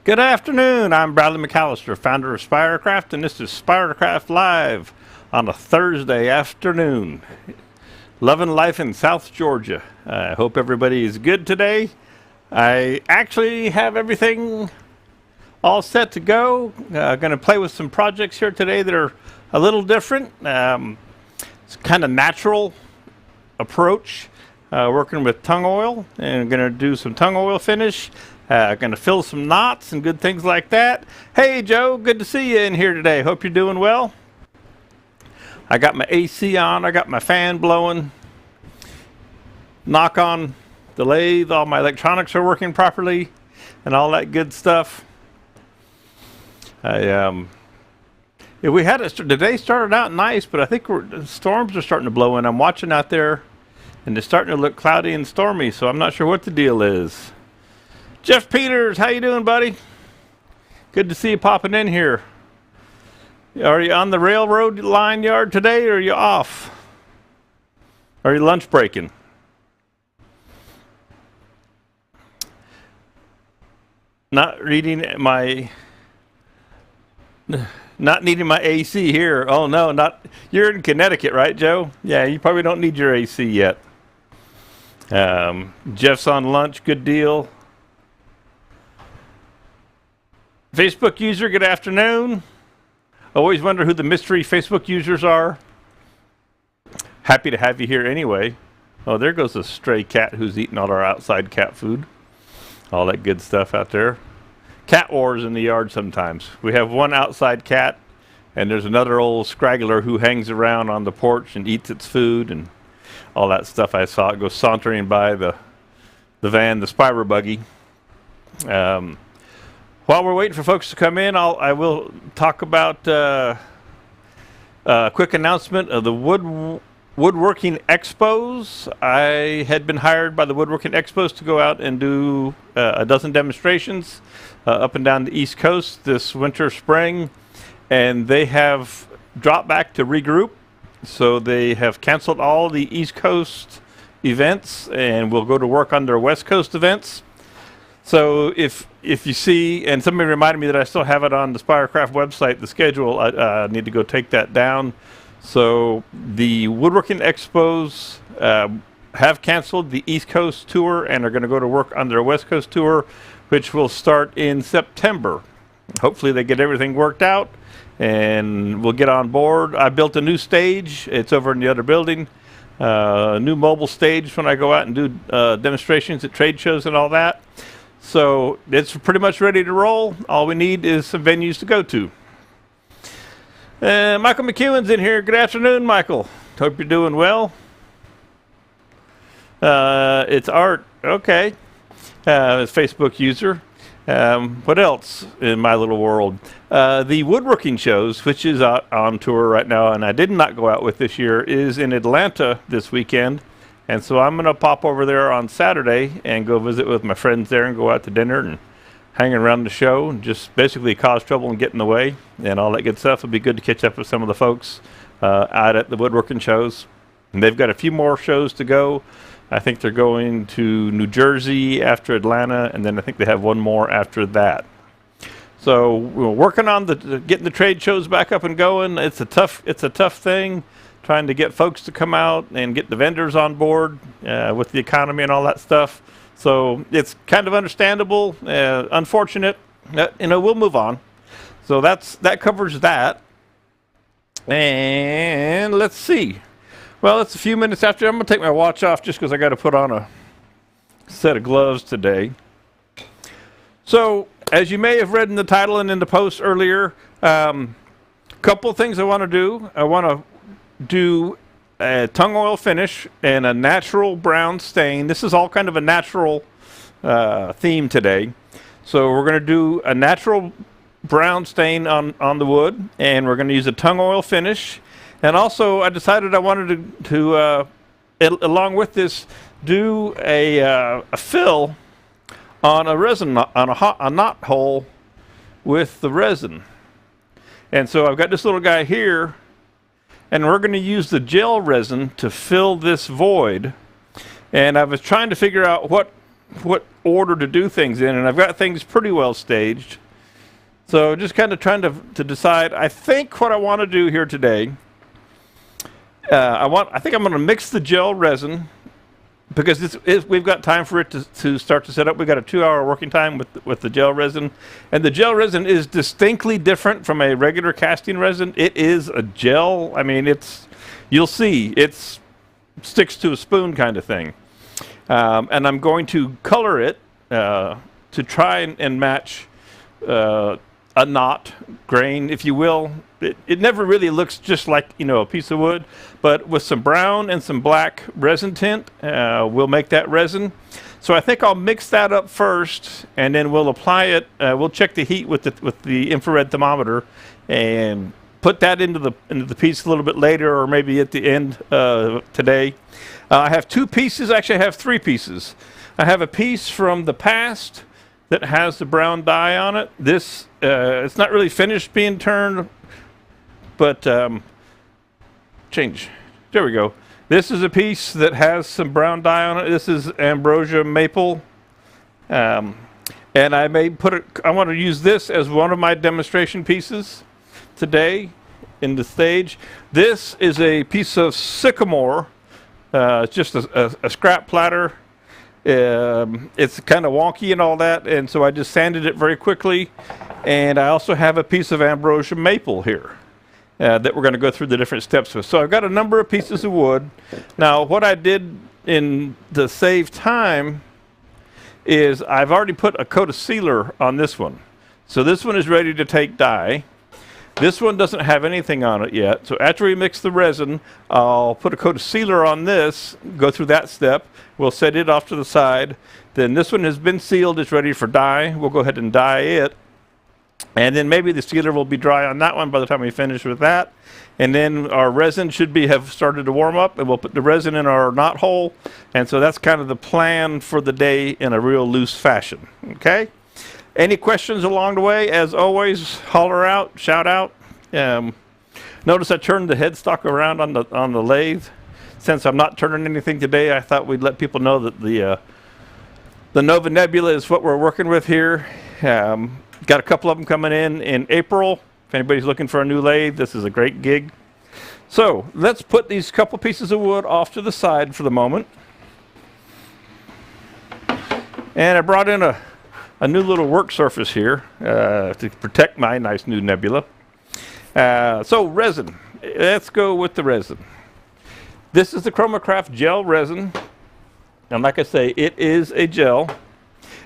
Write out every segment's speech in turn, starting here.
Good afternoon, I'm Bradley McAllister, founder of Spiracraft, and this is Spiracraft Live on a Thursday afternoon. Loving life in South Georgia. I hope everybody is good today. I actually have everything all set to go. Going to play with some projects here today that are a little different. It's kind of natural approach. Working with tung oil, and going to do some tung oil finish. Going to fill some knots and good things like that. Hey Joe, good to see you in here today. Hope you're doing well. I got my AC on, I got my fan blowing. Knock on the lathe, all my electronics are working properly and all that good stuff. We had it, the day started out nice, but I think the storms are starting to blow in. I'm watching out there and it's starting to look cloudy and stormy, so I'm not sure what the deal is. Jeff Peters, how you doing, buddy? Good to see you popping in here. Are you on the railroad line yard today, or are you off? Are you lunch breaking? Not needing my AC here. Oh no, not. You're in Connecticut, right, Joe? Yeah, you probably don't need your AC yet. Jeff's on lunch. Good deal. Facebook user, good afternoon. Always wonder who the mystery Facebook users are. Happy to have you here anyway. Oh, there goes a stray cat who's eating all our outside cat food. All that good stuff out there. Cat wars in the yard sometimes. We have one outside cat, and there's another old scraggler who hangs around on the porch and eats its food and all that stuff. I saw it go sauntering by the van, the Spire buggy. While we're waiting for folks to come in, I will talk about a quick announcement of the Woodworking Expos. I had been hired by the Woodworking Expos to go out and do a dozen demonstrations up and down the East Coast this winter, spring, and they have dropped back to regroup. So they have canceled all the East Coast events and will go to work on their West Coast events. So if you see, and somebody reminded me that I still have it on the Spiracraft website, the schedule, I need to go take that down. So the Woodworking Expos have canceled the East Coast tour and are going to go to work on their West Coast tour, which will start in September. Hopefully they get everything worked out and we'll get on board. I built a new stage. It's over in the other building. A new mobile stage when I go out and do demonstrations at trade shows and all that. So it's pretty much ready to roll. All we need is some venues to go to. Michael McEwen's in here. Good afternoon, Michael. Hope you're doing well. It's Art. Okay. Facebook user. What else in my little world? The woodworking shows, which is out on tour right now, and I did not go out with this year, is in Atlanta this weekend. And so I'm going to pop over there on Saturday and go visit with my friends there and go out to dinner and hang around the show and just basically cause trouble and get in the way and all that good stuff. It'll be good to catch up with some of the folks out at the woodworking shows. And they've got a few more shows to go. I think they're going to New Jersey after Atlanta, and then I think they have one more after that. So we're working on getting the trade shows back up and going. It's a tough thing. Trying to get folks to come out and get the vendors on board with the economy and all that stuff. So it's kind of understandable, unfortunate. We'll move on. So that covers that. And let's see. Well, it's a few minutes after. I'm going to take my watch off just because I got to put on a set of gloves today. So as you may have read in the title and in the post earlier, couple of things I want to do. I want to do a tung oil finish and a natural brown stain. This is all kind of a natural theme today. So we're going to do a natural brown stain on the wood, and we're going to use a tung oil finish. And also I decided I wanted to along with this, do a fill on a resin, on a knot hole with the resin. And so I've got this little guy here, and we're going to use the gel resin to fill this void. And I was trying to figure out what what order to do things in, and I've got things pretty well staged. So just kind of trying to decide. I think what I want to do here today, I think I'm going to mix the gel resin, because we've got time for it to start to set up. We've got a 2-hour working time with the gel resin. And the gel resin is distinctly different from a regular casting resin. It is a gel. I mean, you'll see, it sticks to a spoon kind of thing. And I'm going to color it to try and match a knot grain, if you will. It never really looks just like, a piece of wood, but with some brown and some black resin tint, we'll make that resin. So I think I'll mix that up first, and then we'll apply it. We'll check the heat with the infrared thermometer, and put that into the piece a little bit later, or maybe at the end today. I have 2 pieces. Actually, I have 3 pieces. I have a piece from the past that has the brown dye on it. This it's not really finished being turned, but change. There we go. This is a piece that has some brown dye on it. This is ambrosia maple, and I may put it. I want to use this as one of my demonstration pieces today in the stage. This is a piece of sycamore. It's just a scrap platter. It's kind of wonky and all that, and so I just sanded it very quickly. And I also have a piece of ambrosia maple here that we're going to go through the different steps with. So I've got a number of pieces of wood. Now, what I did to save time is I've already put a coat of sealer on this one. So this one is ready to take dye. This one doesn't have anything on it yet. So after we mix the resin, I'll put a coat of sealer on this, go through that step. We'll set it off to the side. Then this one has been sealed. It's ready for dye. We'll go ahead and dye it. And then maybe the sealer will be dry on that one by the time we finish with that. And then our resin should have started to warm up, and we'll put the resin in our knot hole. And so that's kind of the plan for the day in a real loose fashion. Okay? Any questions along the way? As always, holler out, shout out. Notice I turned the headstock around on the lathe. Since I'm not turning anything today, I thought we'd let people know that the Nova Nebula is what we're working with here. Got a couple of them coming in April. If anybody's looking for a new lathe, this is a great gig. So let's put these couple pieces of wood off to the side for the moment. And I brought in a new little work surface here to protect my nice new Nebula. So resin, let's go with the resin. This is the Chroma-Craft gel resin, and like I say, it is a gel.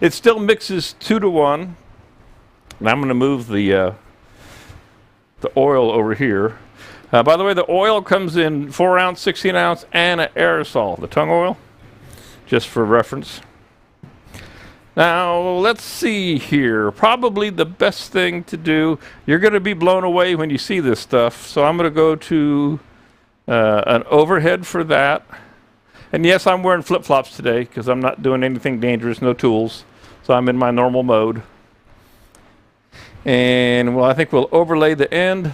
It still mixes 2-to-1, and I'm going to move the oil over here. By the way, the oil comes in 4-ounce, 16-ounce, and an aerosol, the Tung oil, just for reference. Now, let's see here. Probably the best thing to do, you're going to be blown away when you see this stuff. So I'm going to go to an overhead for that. And yes, I'm wearing flip-flops today because I'm not doing anything dangerous, no tools. So I'm in my normal mode. And well, I think we'll overlay the end.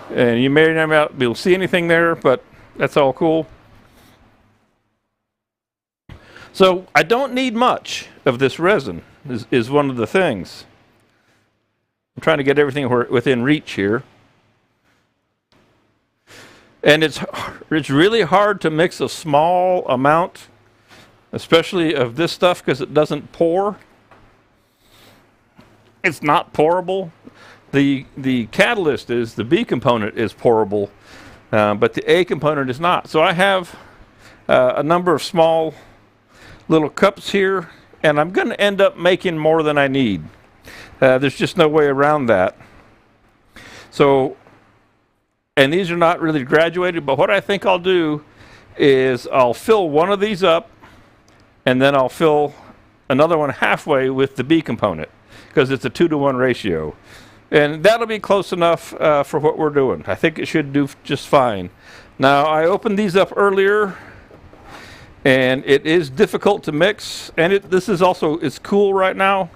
And you may or may not be able to see anything there, but that's all cool. So I don't need much of this resin, is one of the things. I'm trying to get everything within reach here. And it's really hard to mix a small amount, especially of this stuff, because it doesn't pour. It's not pourable. The catalyst is, the B component is pourable, but the A component is not. So I have a number of small little cups here, and I'm going to end up making more than I need. There's just no way around that. So, and these are not really graduated, but what I think I'll do is I'll fill one of these up, and then I'll fill another one halfway with the B component, because it's a 2-to-1 ratio. And that'll be close enough for what we're doing. I think it should do just fine. Now, I opened these up earlier, and it is difficult to mix, and this is also, it's cool right now.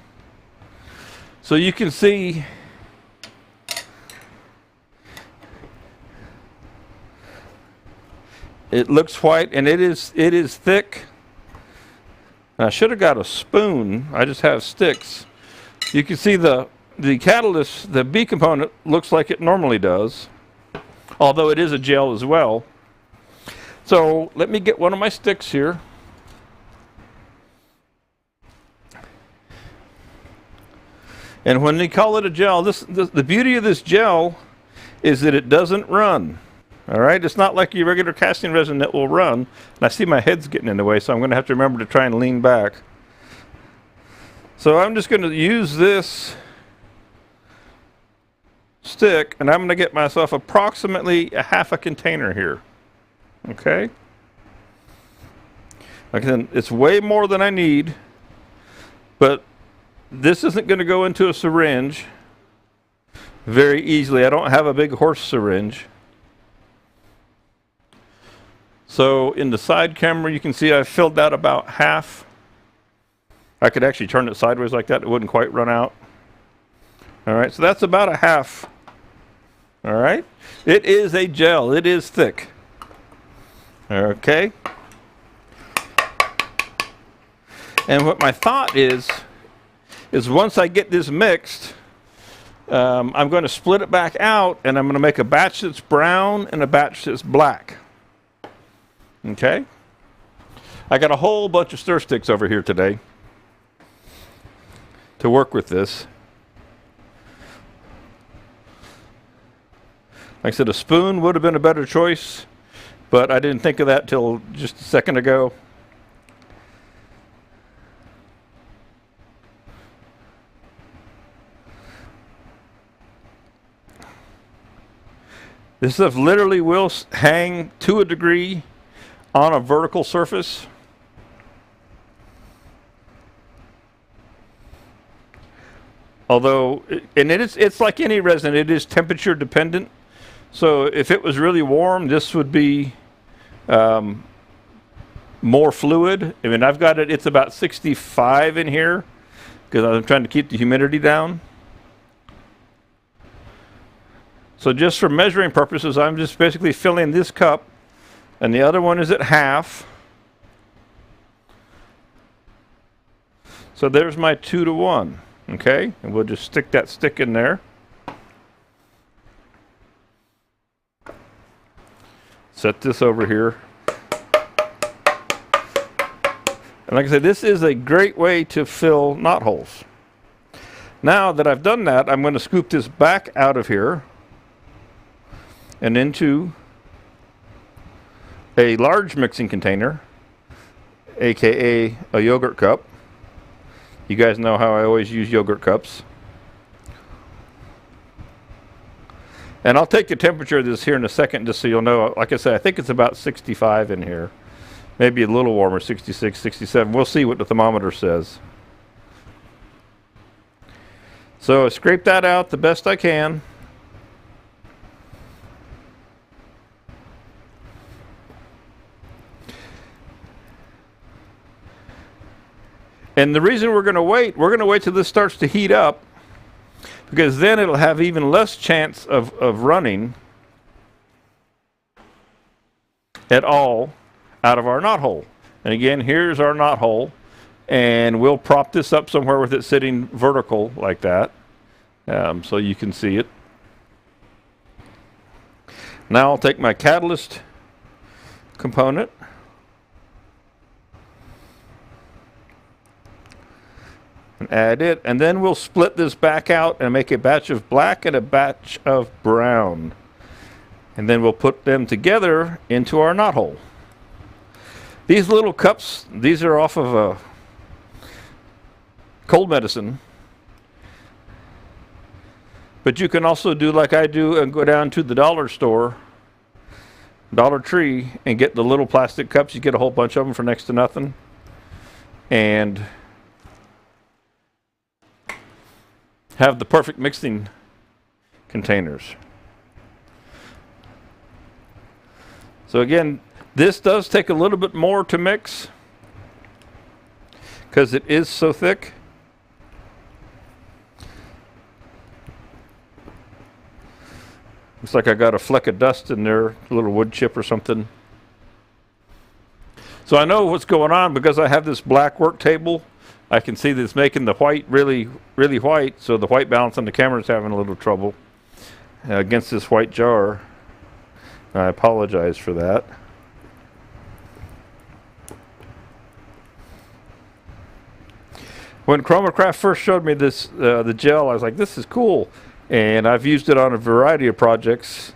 So you can see it looks white, and it is thick. And I should have got a spoon. I just have sticks. You can see the catalyst, the B component, looks like it normally does, although it is a gel as well. So let me get one of my sticks here. And when they call it a gel, the beauty of this gel is that it doesn't run. All right, it's not like your regular casting resin that will run. And I see my head's getting in the way, so I'm going to have to remember to try and lean back. So I'm just going to use this stick, and I'm going to get myself approximately a half a container here. Okay? Again, it's way more than I need, but this isn't going to go into a syringe very easily. I don't have a big horse syringe. So in the side camera, you can see I filled that about half. I could actually turn it sideways like that. It wouldn't quite run out. All right, so that's about a half. All right. It is a gel. It is thick. Okay. And what my thought is once I get this mixed, I'm going to split it back out, and I'm going to make a batch that's brown and a batch that's black. Okay? I got a whole bunch of stir sticks over here today to work with this. Like I said, a spoon would have been a better choice, but I didn't think of that till just a second ago. This stuff literally will hang to a degree on a vertical surface. Although, and it's like any resin, it is temperature dependent. So if it was really warm, this would be more fluid. I mean, I've got it, it's about 65 in here because I'm trying to keep the humidity down. So just for measuring purposes, I'm just basically filling this cup, and the other one is at half. So there's my 2 to 1, okay? And we'll just stick that stick in there. Set this over here. And like I said, this is a great way to fill knot holes. Now that I've done that, I'm going to scoop this back out of here and into a large mixing container, aka a yogurt cup. You guys know how I always use yogurt cups. And I'll take the temperature of this here in a second just so you'll know. Like I said, I think it's about 65 in here. Maybe a little warmer, 66, 67. We'll see what the thermometer says. So I scrape that out the best I can. And the reason we're going to wait till this starts to heat up, because then it'll have even less chance of running at all out of our knot hole. And again, here's our knot hole, and we'll prop this up somewhere with it sitting vertical like that, so you can see it. Now I'll take my catalyst component, and add it, and then we'll split this back out and make a batch of black and a batch of brown, and then we'll put them together into our knot hole. These little cups, these are off of a cold medicine, but you can also do like I do and go down to the dollar store, Dollar Tree, and get the little plastic cups. You get a whole bunch of them for next to nothing, and have the perfect mixing containers. So again, this does take a little bit more to mix because it is so thick. Looks like I got a fleck of dust in there, a little wood chip or something. So I know what's going on because I have this black work table. I can see that it's making the white really, really white. So the white balance on the camera is having a little trouble against this white jar. I apologize for that. When Chroma-Craft first showed me this, the gel, I was like, this is cool. And I've used it on a variety of projects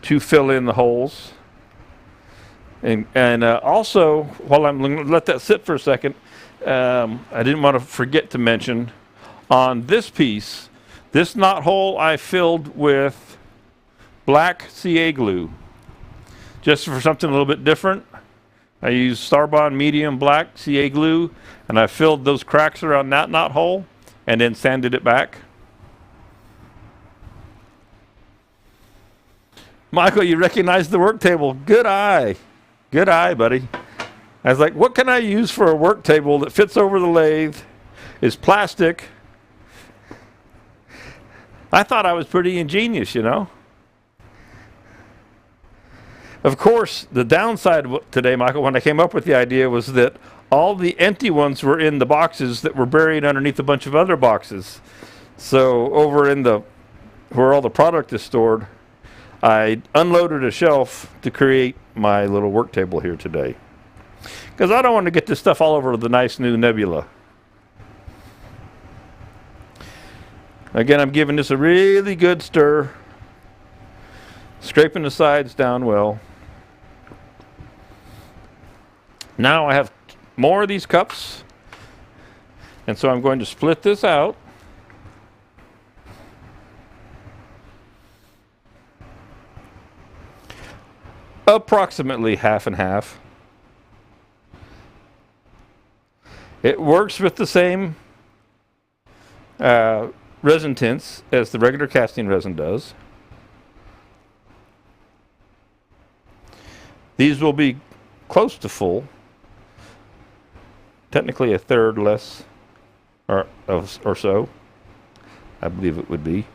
to fill in the holes. And also, while I'm going to let that sit for a second, I didn't want to forget to mention, on this piece, this knot hole I filled with black CA glue. Just for something a little bit different, I used Starbond medium black CA glue, and I filled those cracks around that knot hole, and then sanded it back. Michael, you recognize the work table. Good eye. Good eye, buddy. I was like, what can I use for a work table that fits over the lathe, is plastic? I thought I was pretty ingenious, you know. Of course, the downside today, Michael, when I came up with the idea was that all the empty ones were in the boxes that were buried underneath a bunch of other boxes. So over in the, where all the product is stored, I unloaded a shelf to create my little work table here today. Because I don't want to get this stuff all over the nice new Nebula. Again, I'm giving this a really good stir. Scraping the sides down well. Now I have more of these cups. And so I'm going to split this out. Approximately half and half. It works with the same resin tints as the regular casting resin does. These will be close to full. Technically a third less or so, I believe it would be.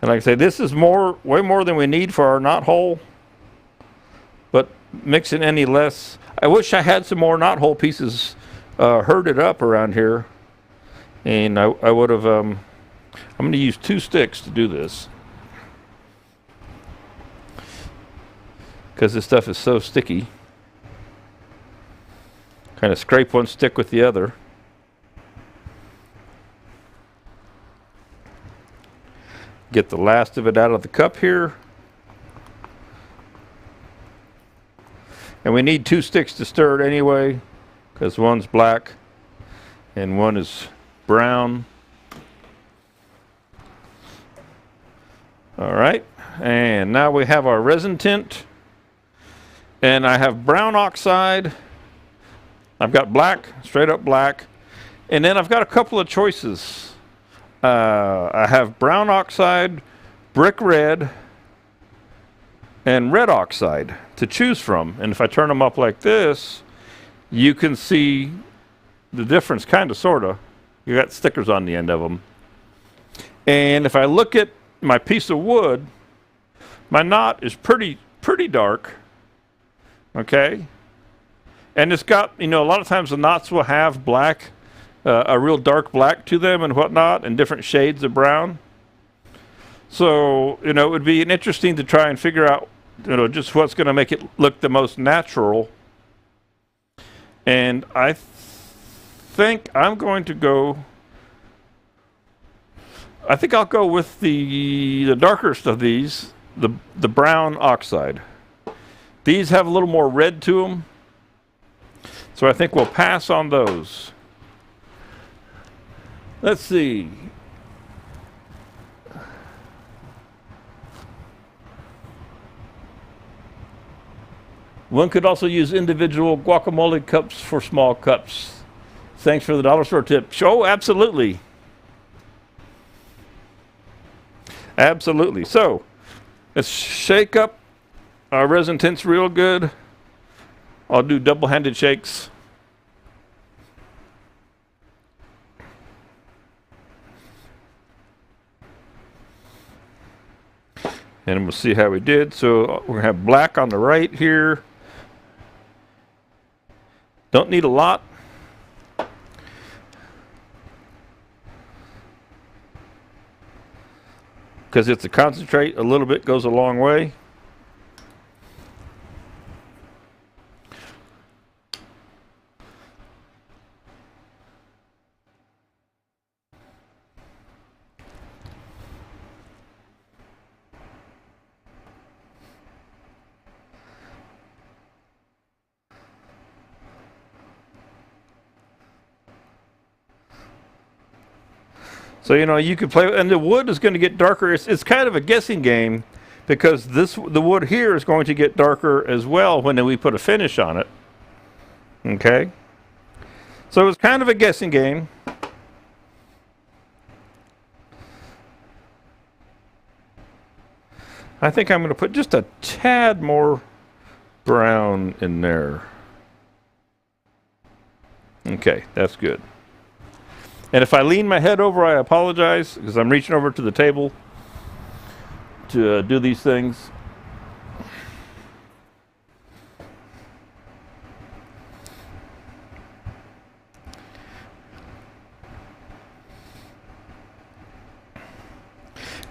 And like I say, this is way more than we need for our knot hole. But mixing any less, I wish I had some more knot hole pieces herded up around here. And I would have, I'm going to use 2 sticks to do this. Because this stuff is so sticky. Kind of scrape one stick with the other. Get the last of it out of the cup here. And we need 2 sticks to stir it anyway, because one's black and one is brown. All right, and now we have our resin tint. And I have brown oxide. I've got black, straight up black. And then I've got a couple of choices. I have brown oxide, brick red, and red oxide to choose from. And if I turn them up like this, you can see the difference, kind of, sort of. You got stickers on the end of them. And if I look at my piece of wood, my knot is pretty dark. Okay? And it's got, you know, a lot of times the knots will have black, a real dark black to them and whatnot, and different shades of brown. So, you know, it would be interesting to try and figure out, you know, just what's going to make it look the most natural. And I think I'm going to go, I think I'll go with the darkest of these, the brown oxide. These have a little more red to them, so I think we'll pass on those. Let's see. One could also use individual guacamole cups for small cups. Thanks for the dollar store tip. Oh, absolutely. Absolutely. So, let's shake up our resin tints real good. I'll do double-handed shakes. And we'll see how we did. So we're going to have black on the right here, Don't need a lot. Because it's a concentrate, a little bit goes a long way. So, you know, you could play, and the wood is going to get darker. It's kind of a guessing game because the wood here is going to get darker as well when we put a finish on it. Okay? So it's kind of a guessing game. I think I'm going to put just a tad more brown in there. Okay, that's good. And if I lean my head over, I apologize because I'm reaching over to the table to do these things.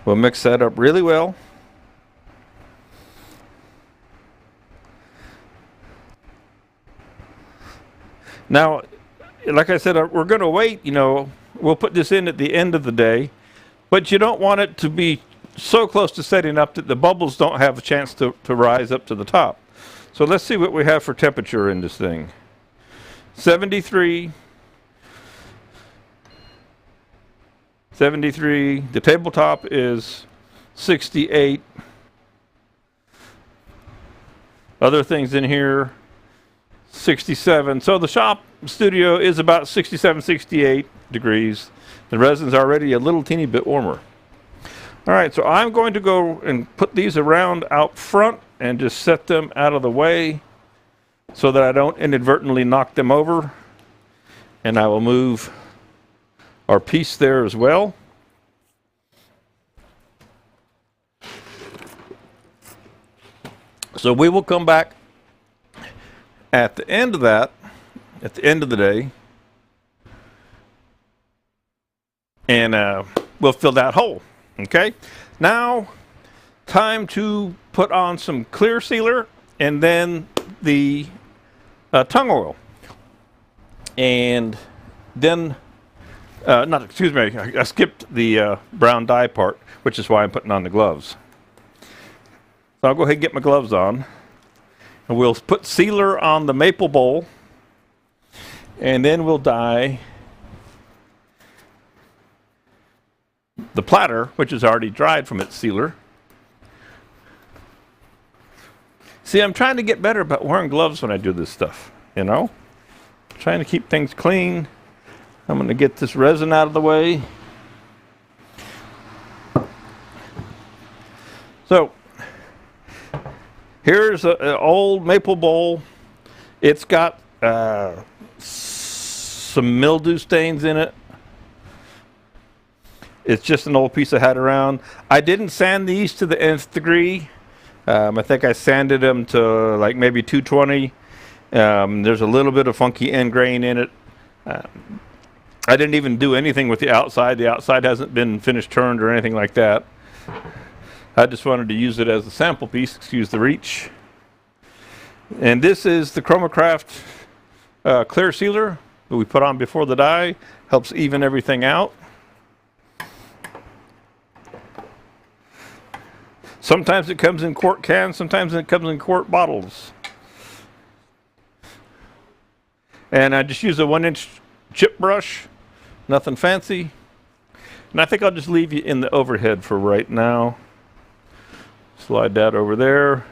We'll mix that up really well. Now, like I said, we're going to wait, you know, we'll put this in at the end of the day, but you don't want it to be so close to setting up that the bubbles don't have a chance to rise up to the top. So let's see what we have for temperature in this thing. 73. 73. The tabletop is 68. Other things in here, 67. So the shop studio is about 67, 68 degrees. The resin's already a little teeny bit warmer. All right, so I'm going to go and put these around out front and just set them out of the way so that I don't inadvertently knock them over. And I will move our piece there as well. So we will come back at the end of that, at the end of the day, and we'll fill that hole. Okay, now time to put on some clear sealer and then the tung oil, and then excuse me, I skipped the brown dye part, which is why I'm putting on the gloves. So I'll go ahead and get my gloves on, and we'll put sealer on the maple bowl, and then we'll dye the platter, which is already dried from its sealer. See, I'm trying to get better about wearing gloves when I do this stuff, you know? Trying to keep things clean. I'm going to get this resin out of the way. So, here's an old maple bowl. It's got some mildew stains in it. It's just an old piece I had around. I didn't sand these to the nth degree. I think I sanded them to like maybe 220. There's a little bit of funky end grain in it. I didn't even do anything with the outside. The outside hasn't been finished turned or anything like that. I just wanted to use it as a sample piece, excuse the reach. And this is the Chroma-Craft clear sealer that we put on before the dye. Helps even everything out. Sometimes it comes in quart cans, sometimes it comes in quart bottles. And I just use a 1-inch chip brush, nothing fancy. And I think I'll just leave you in the overhead for right now. Slide that over there.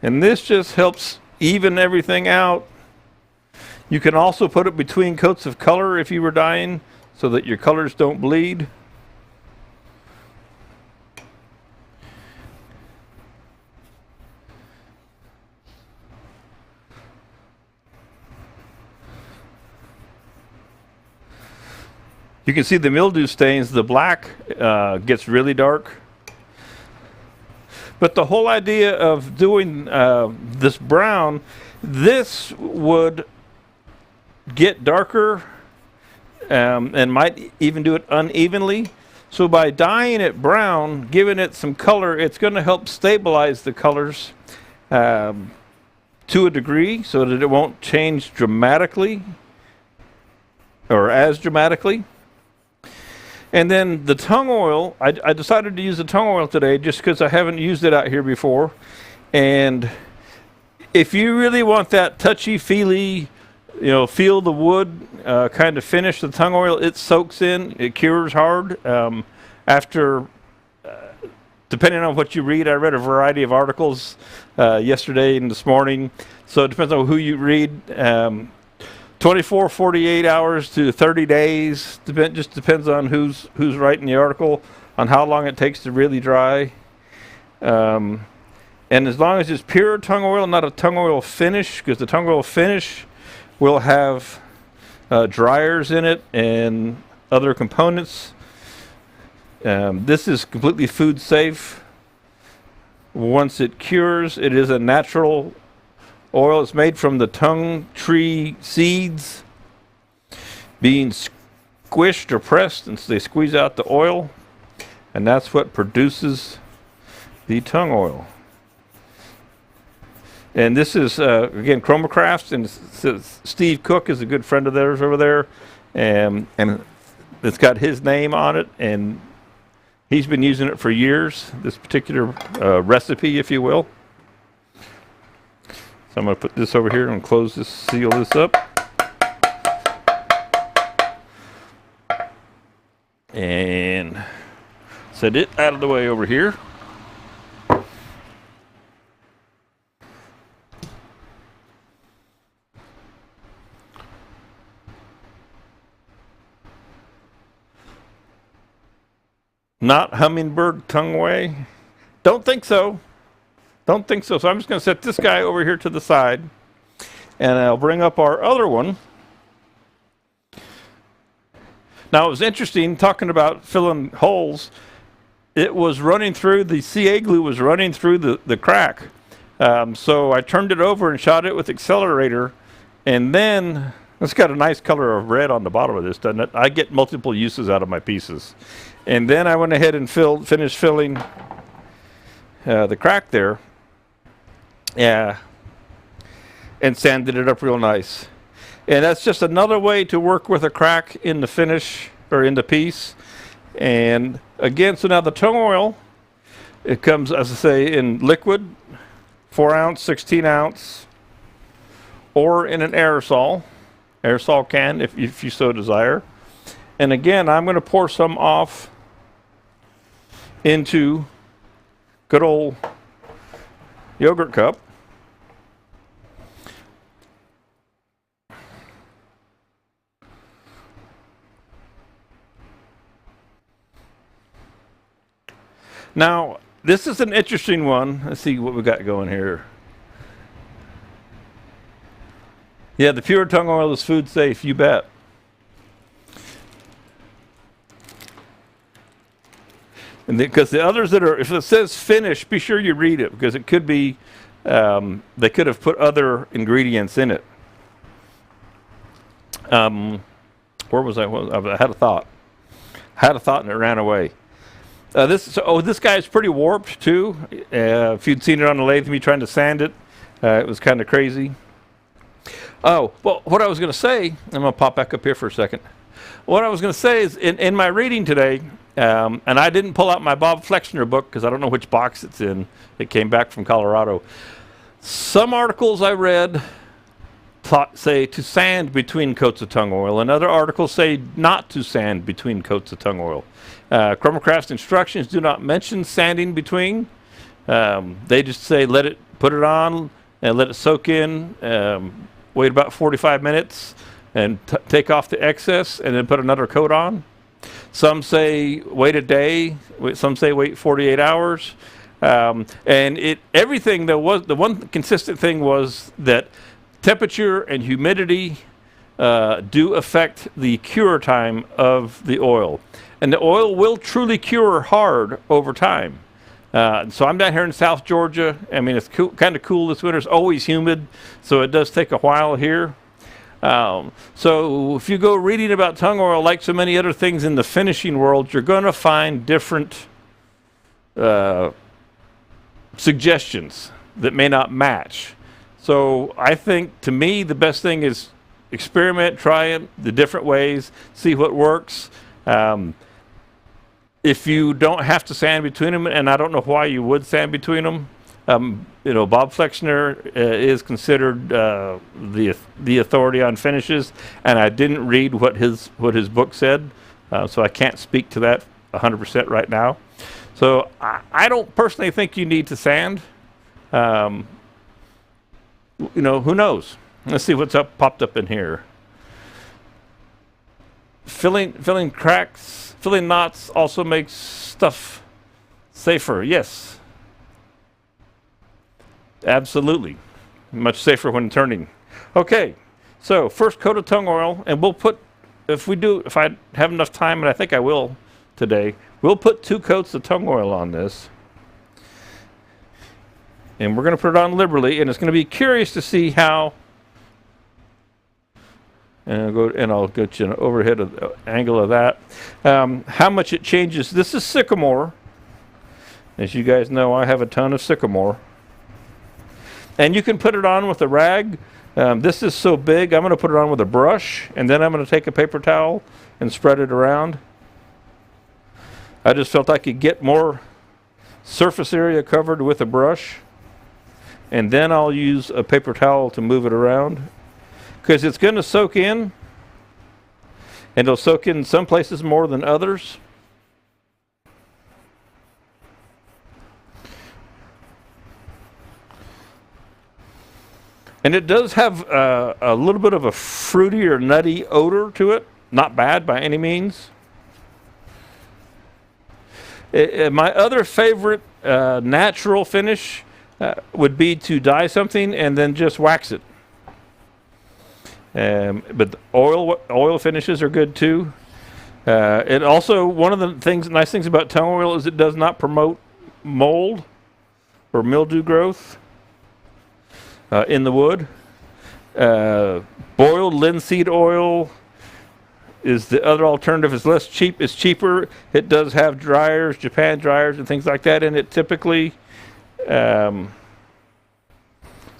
And this just helps even everything out. You can also put it between coats of color if you were dyeing, so that your colors don't bleed. You can see the mildew stains. The black gets really dark. But the whole idea of doing this brown, this would get darker and might even do it unevenly. So by dyeing it brown, giving it some color, it's going to help stabilize the colors to a degree so that it won't change dramatically or as dramatically. And then the tung oil, I decided to use the tung oil today just because I haven't used it out here before. And if you really want that touchy-feely, you know, feel the wood kind of finish, the tung oil, it soaks in, it cures hard. After, depending on what you read, I read a variety of articles yesterday and this morning. So it depends on who you read. 24, 48 hours to 30 days. Just depends on who's writing the article, on how long it takes to really dry. And as long as it's pure tung oil, not a tung oil finish, because the tung oil finish will have dryers in it and other components. This is completely food safe. Once it cures, it is a natural oil. It's made from the tung tree seeds being squished or pressed, and so they squeeze out the oil, and that's what produces the tung oil. And this is, again, Chroma-Craft, and Steve Cook is a good friend of theirs over there, and it's got his name on it, and he's been using it for years, this particular recipe, if you will. So I'm going to put this over here and close this, seal this up. And set it out of the way over here. Not hummingbird tongue way? Don't think so. Don't think so. So I'm just going to set this guy over here to the side, and I'll bring up our other one. Now, it was interesting talking about filling holes. It was running through, the CA glue was running through the crack. So I turned it over and shot it with accelerator, and then it's got a nice color of red on the bottom of this, doesn't it? I get multiple uses out of my pieces. And then I went ahead and finished filling the crack there. Yeah, and sanded it up real nice. And that's just another way to work with a crack in the finish or in the piece. And again, so now the tung oil, it comes, as I say, in liquid, 4 ounce, 16 ounce, or in an aerosol can if you so desire. And again, I'm going to pour some off into good old yogurt cup. Now, this is an interesting one. Let's see what we got going here. Yeah, the pure tung oil is food safe, you bet. And because the others that are, if it says finish, be sure you read it, because it could be, they could have put other ingredients in it. Where was I? I had a thought. And it ran away. This guy is pretty warped too. If you'd seen it on the lathe, me trying to sand it, it was kind of crazy. Oh, well, what I was going to say, I'm going to pop back up here for a second. What I was going to say is, in my reading today, and I didn't pull out my Bob Flexner book because I don't know which box it's in. It came back from Colorado. Some articles I read say to sand between coats of tung oil, and other articles say not to sand between coats of tung oil. Chroma-Craft's instructions do not mention sanding between. They just say put it on and let it soak in, wait about 45 minutes and take off the excess and then put another coat on. Some say wait a day, some say wait 48 hours. And everything that was, the one consistent thing was that temperature and humidity do affect the cure time of the oil. And the oil will truly cure hard over time. So I'm down here in South Georgia. I mean, it's cool, kind of cool this winter. It's always humid, so it does take a while here. So if you go reading about tung oil, like so many other things in the finishing world, you're going to find different suggestions that may not match. So I think, to me, the best thing is experiment, try it the different ways, see what works. If you don't have to sand between them, and I don't know why you would sand between them, you know, Bob Flexner is considered the authority on finishes, and I didn't read what his book said, so I can't speak to that 100% right now. So I don't personally think you need to sand. You know, who knows? Let's see what's popped up in here. Filling cracks, filling knots also makes stuff safer. Yes, absolutely, much safer when turning. Okay, so first coat of tung oil, and we'll put, if I have enough time, and I think I will today, we'll put 2 coats of tung oil on this. And we're going to put it on liberally, and it's going to be curious to see how, and I'll get you an overhead of the angle of that, how much it changes. This is sycamore. As you guys know, I have a ton of sycamore. And you can put it on with a rag. This is so big, I'm going to put it on with a brush, and then I'm going to take a paper towel and spread it around. I just felt I could get more surface area covered with a brush. And then I'll use a paper towel to move it around, because it's going to soak in, and it'll soak in some places more than others. And it does have a little bit of a fruity or nutty odor to it. Not bad by any means. My other favorite natural finish would be to dye something and then just wax it. But oil finishes are good too. It also, one of the nice things about tung oil is it does not promote mold or mildew growth in the wood. Boiled linseed oil is the other alternative. It's less cheap. It's cheaper. It does have dryers, Japan dryers and things like that in it typically. So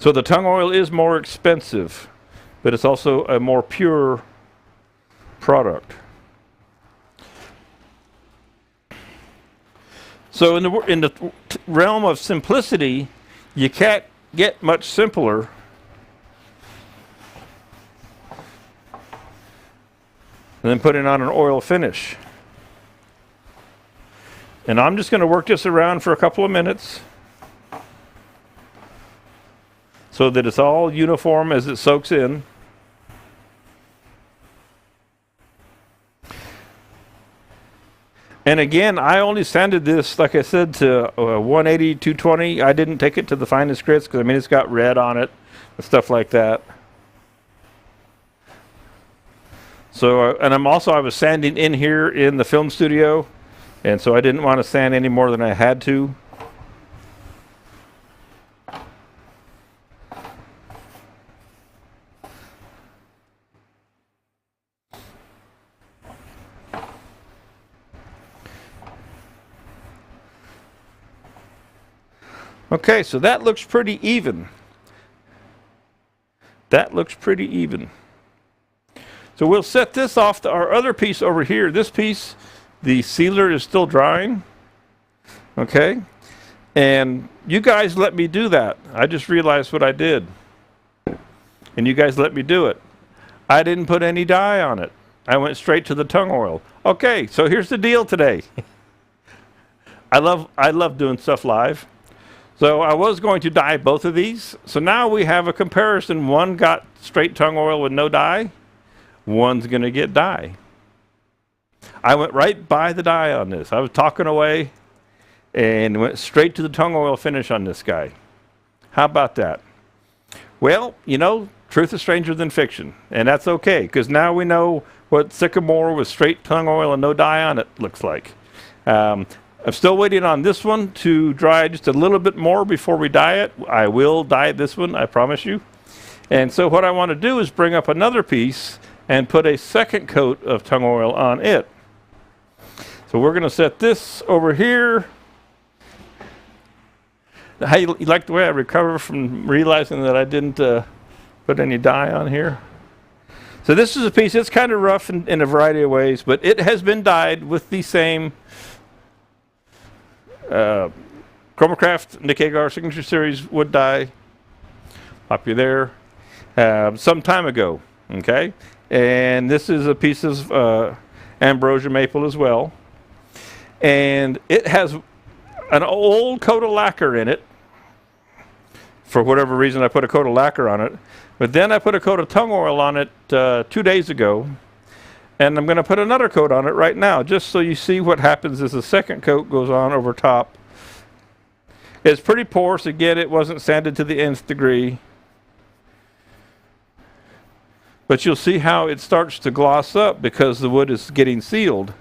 the tung oil is more expensive, but it's also a more pure product. So in the realm of simplicity, you can't get much simpler than putting on an oil finish. And I'm just going to work this around for a couple of minutes so that it's all uniform as it soaks in. And again, I only sanded this, like I said, to 180, 220. I didn't take it to the finest grits because, I mean, it's got red on it and stuff like that. So, and I was sanding in here in the film studio, and so I didn't want to sand any more than I had to. Okay, so that looks pretty even. That looks pretty even. So we'll set this off to our other piece over here. This piece, the sealer is still drying. Okay? And you guys let me do that. I just realized what I did. And you guys let me do it. I didn't put any dye on it. I went straight to the tung oil. Okay, so here's the deal today. I love doing stuff live. So I was going to dye both of these. So now we have a comparison. One got straight tung oil with no dye. One's going to get dye. I went right by the dye on this. I was talking away and went straight to the tung oil finish on this guy. How about that? Well, you know, truth is stranger than fiction. And that's okay, because now we know what sycamore with straight tung oil and no dye on it looks like. I'm still waiting on this one to dry just a little bit more before we dye it. I will dye this one, I promise you. And so what I want to do is bring up another piece and put a second coat of tung oil on it. So we're going to set this over here. How you like the way I recover from realizing that I didn't put any dye on here? So this is a piece, it's kind of rough in a variety of ways, but it has been dyed with the same Chroma-Craft Nick Agar Signature Series wood dye. Up you there. Some time ago, okay? And this is a piece of ambrosia maple as well. And it has an old coat of lacquer in it. For whatever reason, I put a coat of lacquer on it. But then I put a coat of tung oil on it 2 days ago. And I'm going to put another coat on it right now, just so you see what happens as the second coat goes on over top. It's pretty porous. Again, it wasn't sanded to the nth degree. But you'll see how it starts to gloss up because the wood is getting sealed.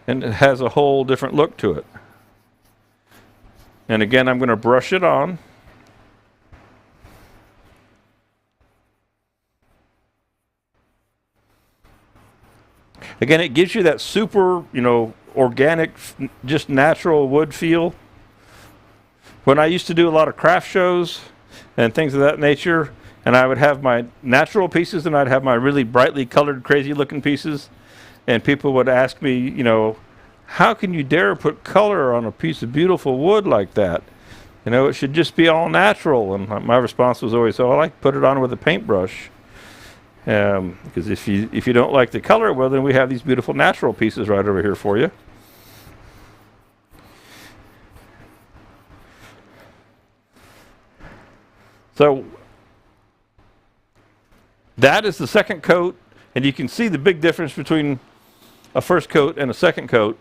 And it has a whole different look to it. And again, I'm going to brush it on. Again, it gives you that super, organic, just natural wood feel. When I used to do a lot of craft shows and things of that nature, and I would have my natural pieces and I'd have my really brightly colored, crazy looking pieces, and people would ask me, how can you dare put color on a piece of beautiful wood like that? It should just be all natural. And my response was always, oh, I like to put it on with a paintbrush. Because if you don't like the color, well, then we have these beautiful natural pieces right over here for you. So that is the second coat, and you can see the big difference between a first coat and a second coat.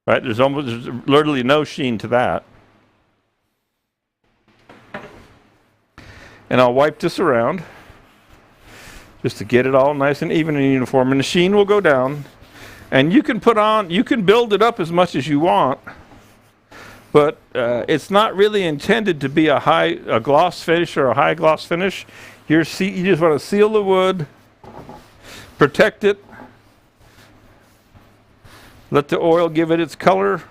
Right? There's literally no sheen to that. And I'll wipe this around just to get it all nice and even and uniform. And the sheen will go down. And you can build it up as much as you want. But it's not really intended to be a gloss finish or a high gloss finish. You just want to seal the wood, protect it, let the oil give it its color.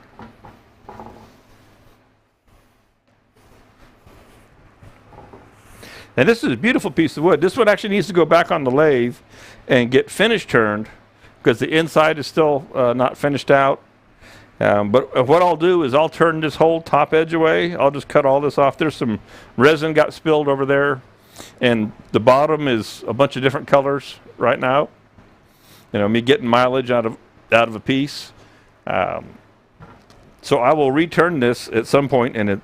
And this is a beautiful piece of wood. This one actually needs to go back on the lathe and get finish turned because the inside is still not finished out. But what I'll do is I'll turn this whole top edge away. I'll just cut all this off. There's some resin got spilled over there. And the bottom is a bunch of different colors right now. Me getting mileage out of a piece. So I will return this at some point in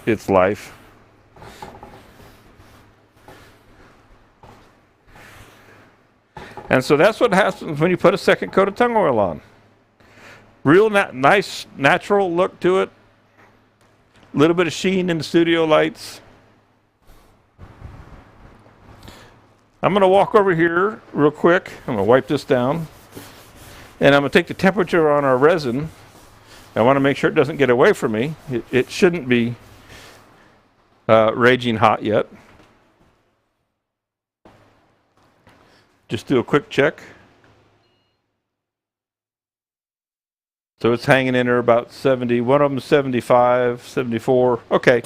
its life. And so that's what happens when you put a second coat of tung oil on. Real nice natural look to it. A little bit of sheen in the studio lights. I'm going to walk over here real quick. I'm going to wipe this down. And I'm going to take the temperature on our resin. I want to make sure it doesn't get away from me. It shouldn't be raging hot yet. Just do a quick check. So it's hanging in there about 70. One of them is 75, 74. Okay.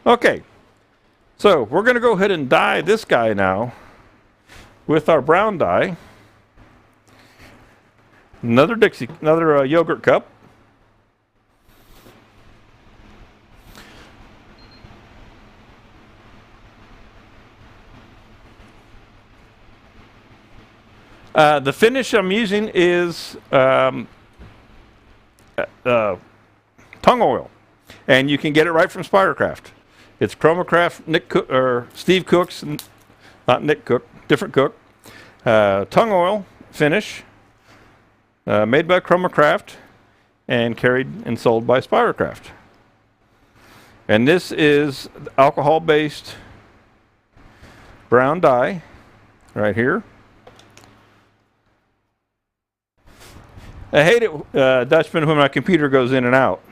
Okay. So we're going to go ahead and dye this guy now with our brown dye. Another yogurt cup. The finish I'm using is tung oil, and you can get it right from Spiracraft. It's Chroma-Craft Steve Cook's, not Nick Cook, different cook. Tung oil finish, made by Chroma-Craft and carried and sold by Spiracraft. And this is alcohol-based brown dye. right here. I hate it, Dutchman, when my computer goes in and out.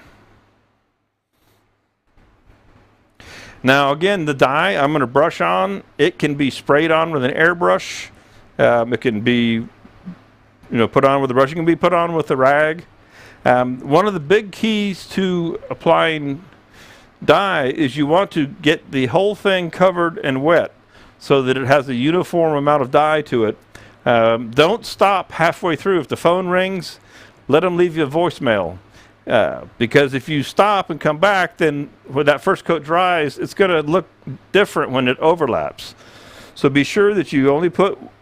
Now again, the dye I'm going to brush on, it can be sprayed on with an airbrush. It can be, put on with a brush. It can be put on with a rag. One of the big keys to applying dye is you want to get the whole thing covered and wet so that it has a uniform amount of dye to it. Don't stop halfway through. If the phone rings, let them leave you a voicemail. Because if you stop and come back, then when that first coat dries, it's going to look different when it overlaps. So be sure that you only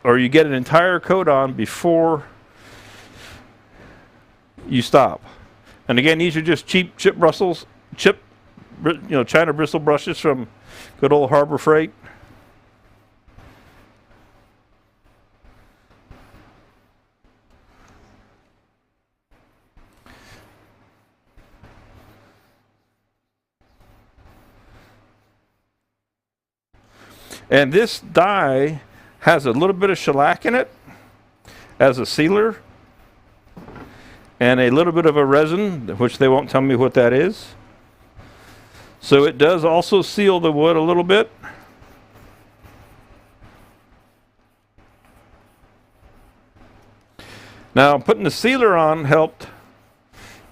you get an entire coat on before you stop. And again, these are just cheap China bristle brushes from good old Harbor Freight. And this dye has a little bit of shellac in it as a sealer, and a little bit of a resin, which they won't tell me what that is. So it does also seal the wood a little bit. Now, putting the sealer on helped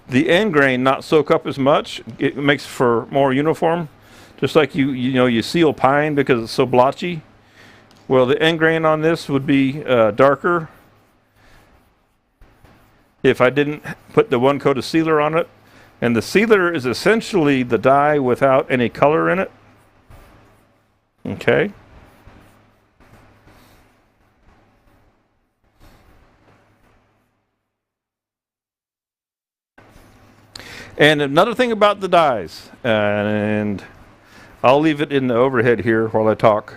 the end grain not soak up as much. It makes for more uniform. Just like you seal pine because it's so blotchy. Well, the end grain on this would be darker if I didn't put the one coat of sealer on it. And the sealer is essentially the dye without any color in it. Okay. And another thing about the dyes, and I'll leave it in the overhead here while I talk.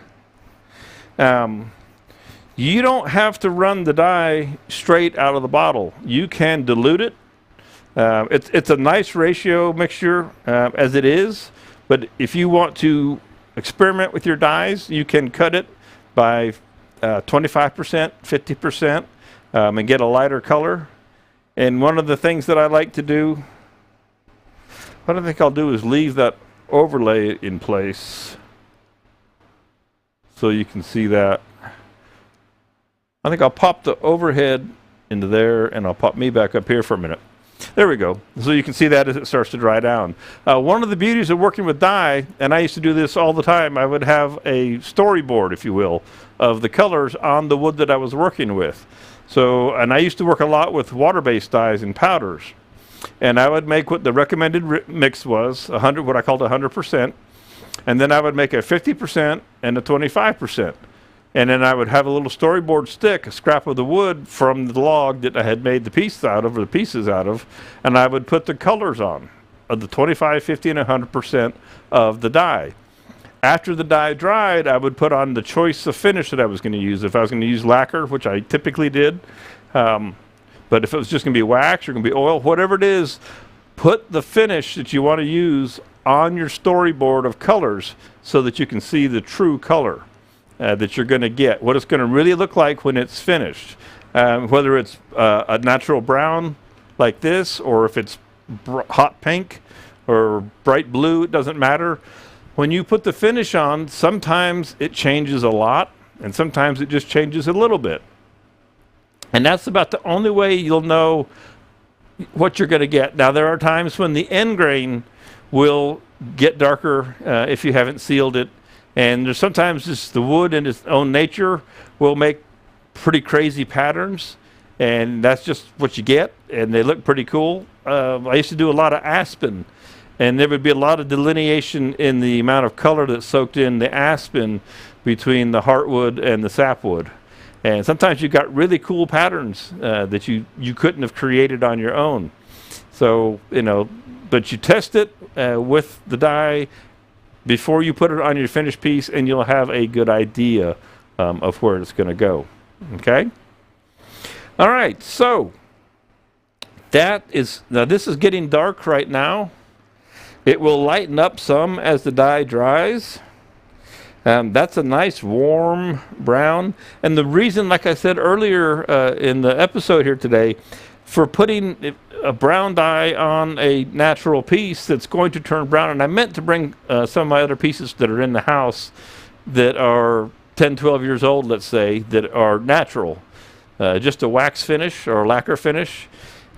You don't have to run the dye straight out of the bottle. You can dilute it. It's a nice ratio mixture as it is, but if you want to experiment with your dyes, you can cut it by 25%, 50%, and get a lighter color. And one of the things that I like to do, what I think I'll do is leave that overlay in place so you can see that. I think I'll pop the overhead into there, and I'll pop me back up here for a minute. There we go. So you can see that as it starts to dry down. One of the beauties of working with dye, and I used to do this all the time, I would have a storyboard, if you will, of the colors on the wood that I was working with. So, and I used to work a lot with water-based dyes and powders. And I would make what the recommended mix was, what I called 100%. And then I would make a 50% and a 25%. And then I would have a little storyboard stick, a scrap of the wood from the log that I had made the piece out of, or the pieces out of, and I would put the colors on of the 25, 50, and 100% of the dye. After the dye dried, I would put on the choice of finish that I was going to use. If I was going to use lacquer, which I typically did, but if it was just going to be wax or going to be oil, whatever it is, put the finish that you want to use on your storyboard of colors so that you can see the true color that you're going to get, what it's going to really look like when it's finished. Whether it's a natural brown like this, or if it's hot pink or bright blue, it doesn't matter. When you put the finish on, sometimes it changes a lot, and sometimes it just changes a little bit. And that's about the only way you'll know what you're going to get. Now, there are times when the end grain will get darker if you haven't sealed it. And there's sometimes just the wood in its own nature will make pretty crazy patterns. And that's just what you get. And they look pretty cool. I used to do a lot of aspen. And there would be a lot of delineation in the amount of color that soaked in the aspen between the heartwood and the sapwood. And sometimes you got really cool patterns that you couldn't have created on your own. So, but you test it with the dye before you put it on your finished piece, and you'll have a good idea of where it's going to go. Okay? All right, so now this is getting dark right now. It will lighten up some as the dye dries. That's a nice warm brown. And the reason, like I said earlier in the episode here today, for putting a brown dye on a natural piece that's going to turn brown, and I meant to bring some of my other pieces that are in the house that are 10, 12 years old, let's say, that are natural. Just a wax finish or a lacquer finish.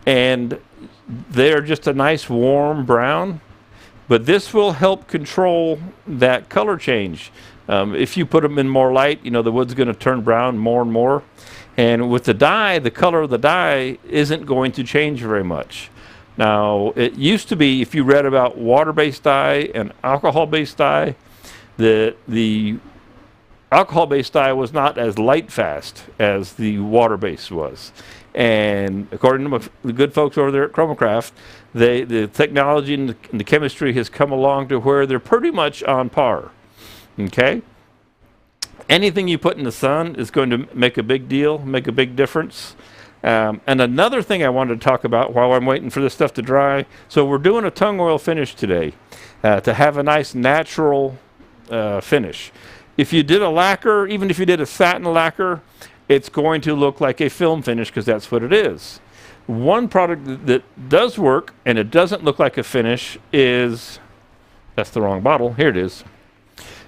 And they're just a nice warm brown. But this will help control that color change. If you put them in more light, the wood's going to turn brown more and more. And with the dye, the color of the dye isn't going to change very much. Now, it used to be, if you read about water-based dye and alcohol-based dye, the alcohol-based dye was not as light-fast as the water-based was. And according to the good folks over there at Chroma-Craft, the technology and the chemistry has come along to where they're pretty much on par. Okay? Anything you put in the sun is going to make a big deal, make a big difference. And another thing I wanted to talk about while I'm waiting for this stuff to dry. So we're doing a tung oil finish today to have a nice natural finish. If you did a lacquer, even if you did a satin lacquer, it's going to look like a film finish because that's what it is. One product that does work and it doesn't look like a finish is, that's the wrong bottle, here it is.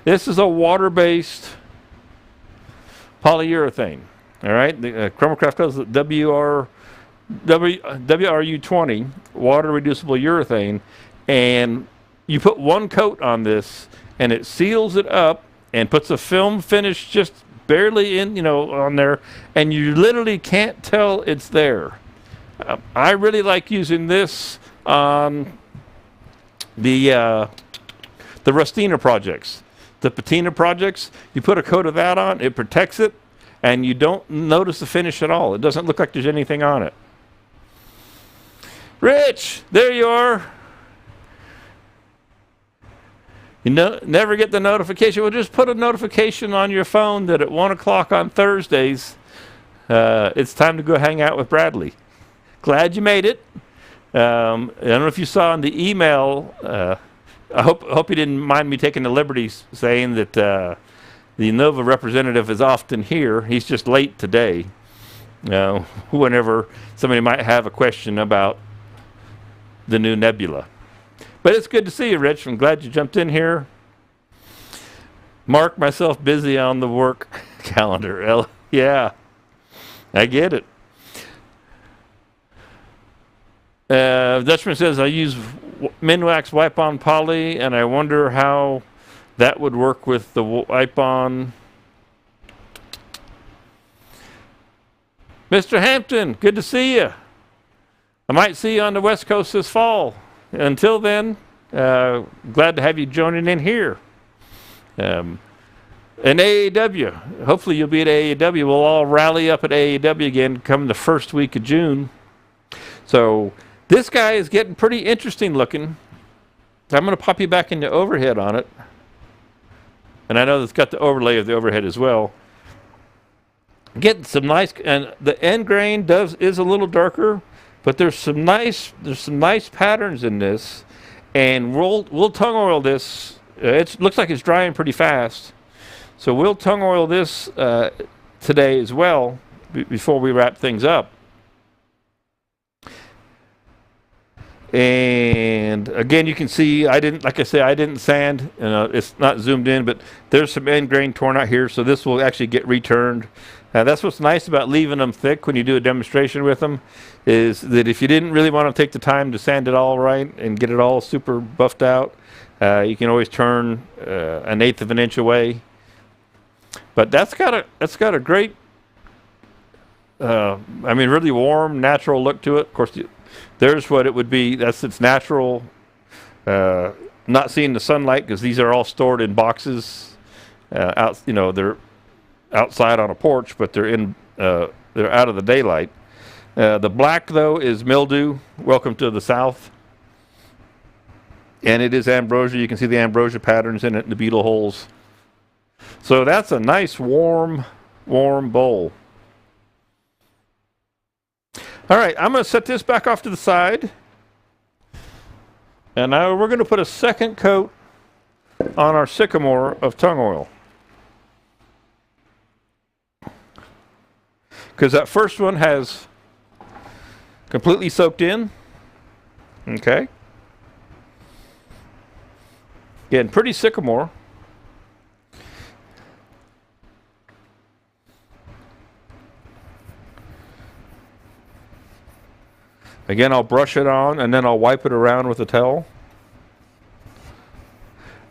This is a water-based polyurethane. All right, the Chroma-Craft calls it WRU20, water reducible urethane, and you put one coat on this and it seals it up and puts a film finish just barely in, on there, and you literally can't tell it's there. I really like using this on the Rustina projects. The patina projects, you put a coat of that on, it protects it, and you don't notice the finish at all. It doesn't look like there's anything on it. Rich, there you are. You never get the notification. Well, just put a notification on your phone that at 1 o'clock on Thursdays, it's time to go hang out with Bradley. Glad you made it. I don't know if you saw in the email, I hope you didn't mind me taking the liberty saying that the NOVA representative is often here. He's just late today. Whenever somebody might have a question about the new nebula. But it's good to see you, Rich. I'm glad you jumped in here. Mark myself busy on the work calendar. Yeah, I get it. Dutchman says, I use Minwax wipe-on poly, and I wonder how that would work with the wipe-on. Mr. Hampton, good to see you. I might see you on the West Coast this fall. Until then, glad to have you joining in here. And AAW, hopefully you'll be at AAW. We'll all rally up at AAW again come the first week of June. So this guy is getting pretty interesting looking. I'm going to pop you back into overhead on it. And I know it's got the overlay of the overhead as well. Getting some nice, and the end grain is a little darker. But there's some nice patterns in this, and we'll tung oil this. It looks like it's drying pretty fast, so we'll tung oil this today as well before we wrap things up. And again, you can see I didn't sand. It's not zoomed in, but there's some end grain torn out here, so this will actually get returned. That's what's nice about leaving them thick when you do a demonstration with them, is that if you didn't really want to take the time to sand it all right and get it all super buffed out, you can always turn 1/8 of an inch away. But that's got a great, really warm, natural look to it. Of course, there's what it would be. That's its natural. Not seeing the sunlight because these are all stored in boxes. They're outside on a porch, but they're out of the daylight. The black, though, is mildew. Welcome to the South. And it is ambrosia. You can see the ambrosia patterns in it and the beetle holes. So that's a nice, warm bowl. All right, I'm going to set this back off to the side. And now we're going to put a second coat on our sycamore of tung oil. because that first one has completely soaked in. Okay. Again, pretty sycamore. Again, I'll brush it on and then I'll wipe it around with a towel.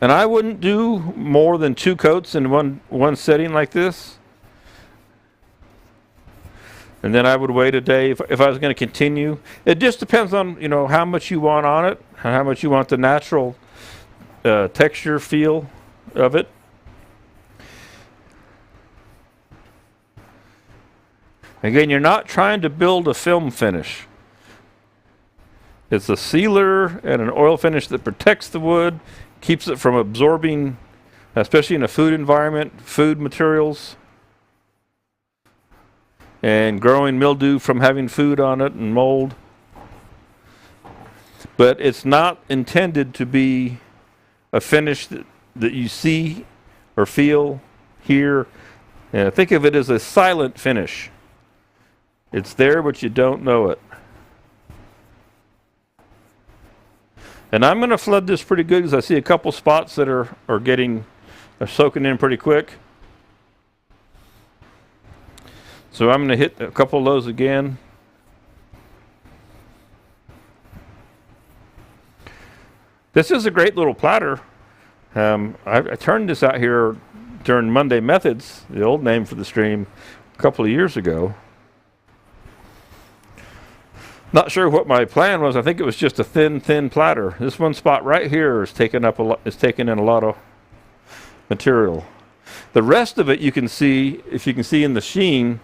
And I wouldn't do more than 2 coats in one setting like this. And then I would wait a day if I was going to continue. It just depends on, you know, how much you want on it, and how much you want the natural texture feel of it. Again, you're not trying to build a film finish. It's a sealer and an oil finish that protects the wood, keeps it from absorbing, especially in a food environment, food materials, and growing mildew from having food on it and mold. But it's not intended to be a finish that you see or feel, hear. Think of it as a silent finish. It's there, but you don't know it. And I'm going to flood this pretty good because I see a couple spots that are soaking in pretty quick. So I'm going to hit a couple of those again. This is a great little platter. I turned this out here during Monday Methods, the old name for the stream, a couple of years ago. Not sure what my plan was. I think it was just a thin platter. This one spot right here is taking in a lot of material. The rest of it you can see, if you can see in the sheen,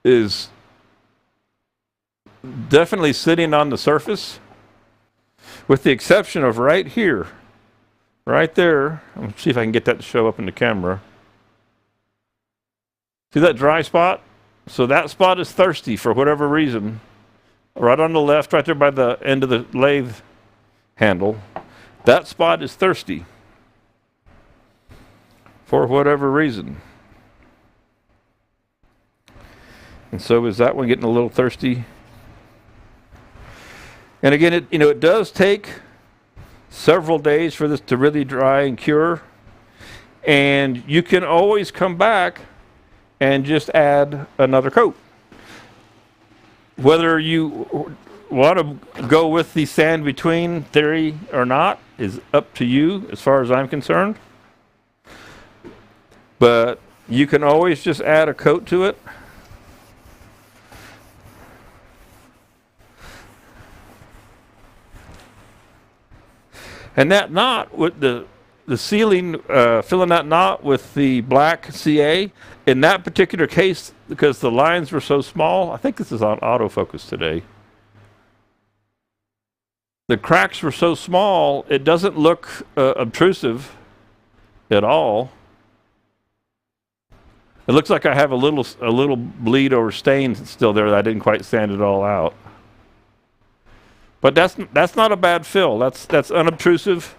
is definitely sitting on the surface, with the exception of right here, right there. Let's see if I can get that to show up in the camera. See that dry spot? So that spot is thirsty for whatever reason. Right on the left, right there by the end of the lathe handle. That spot is thirsty for whatever reason. And so is that one getting a little thirsty? And again, it does take several days for this to really dry and cure. And you can always come back and just add another coat. Whether you want to go with the sand between theory or not is up to you as far as I'm concerned. But you can always just add a coat to it. And that knot with the sealing, filling that knot with the black CA, in that particular case, because the lines were so small, I think this is on autofocus today. The cracks were so small, it doesn't look obtrusive at all. It looks like I have a little bleed or stain still there that I didn't quite sand it all out. But that's not a bad fill. That's unobtrusive.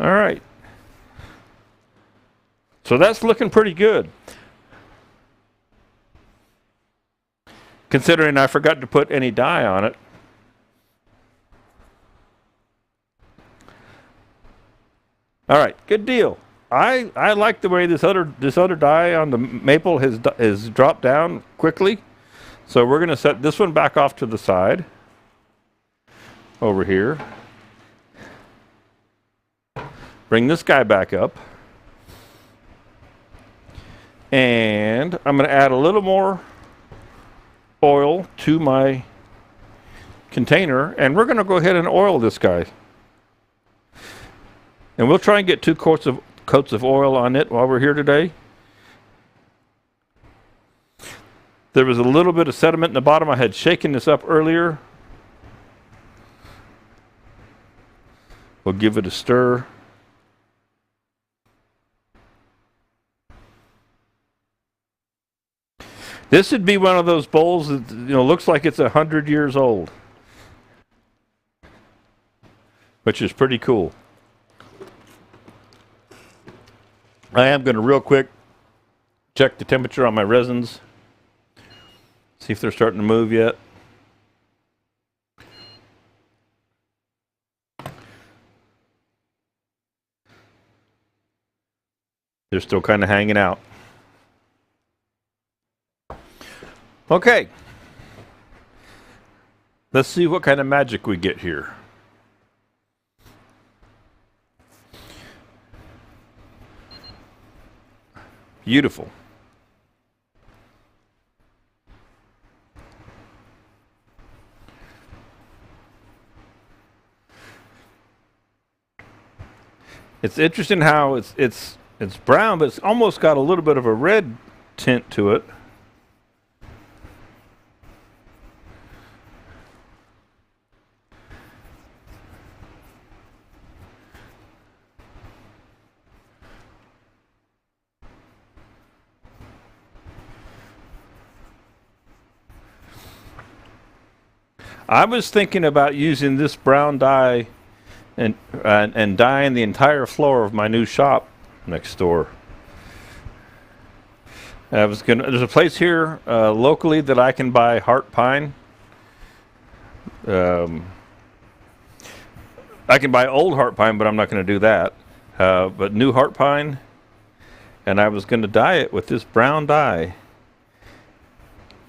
All right. So that's looking pretty good. Considering I forgot to put any dye on it. All right, good deal. I like the way this other dye on the maple has dropped down quickly. So we're going to set this one back off to the side over here. Bring this guy back up. And I'm going to add a little more oil to my container, and we're going to go ahead and oil this guy. And we'll try and get 2 coats of oil on it while we're here today. There was a little bit of sediment in the bottom. I had shaken this up earlier. We'll give it a stir. This would be one of those bowls that, you know, looks like it's 100 years old, which is pretty cool. I am going to real quick check the temperature on my resins, see if they're starting to move yet. They're still kind of hanging out. Okay. Let's see what kind of magic we get here. Beautiful. It's interesting how it's brown, but it's almost got a little bit of a red tint to it. I was thinking about using this brown dye and dyeing the entire floor of my new shop next door. There's a place here locally that I can buy heart pine. I can buy old heart pine, but I'm not going to do that. But new heart pine, and I was going to dye it with this brown dye.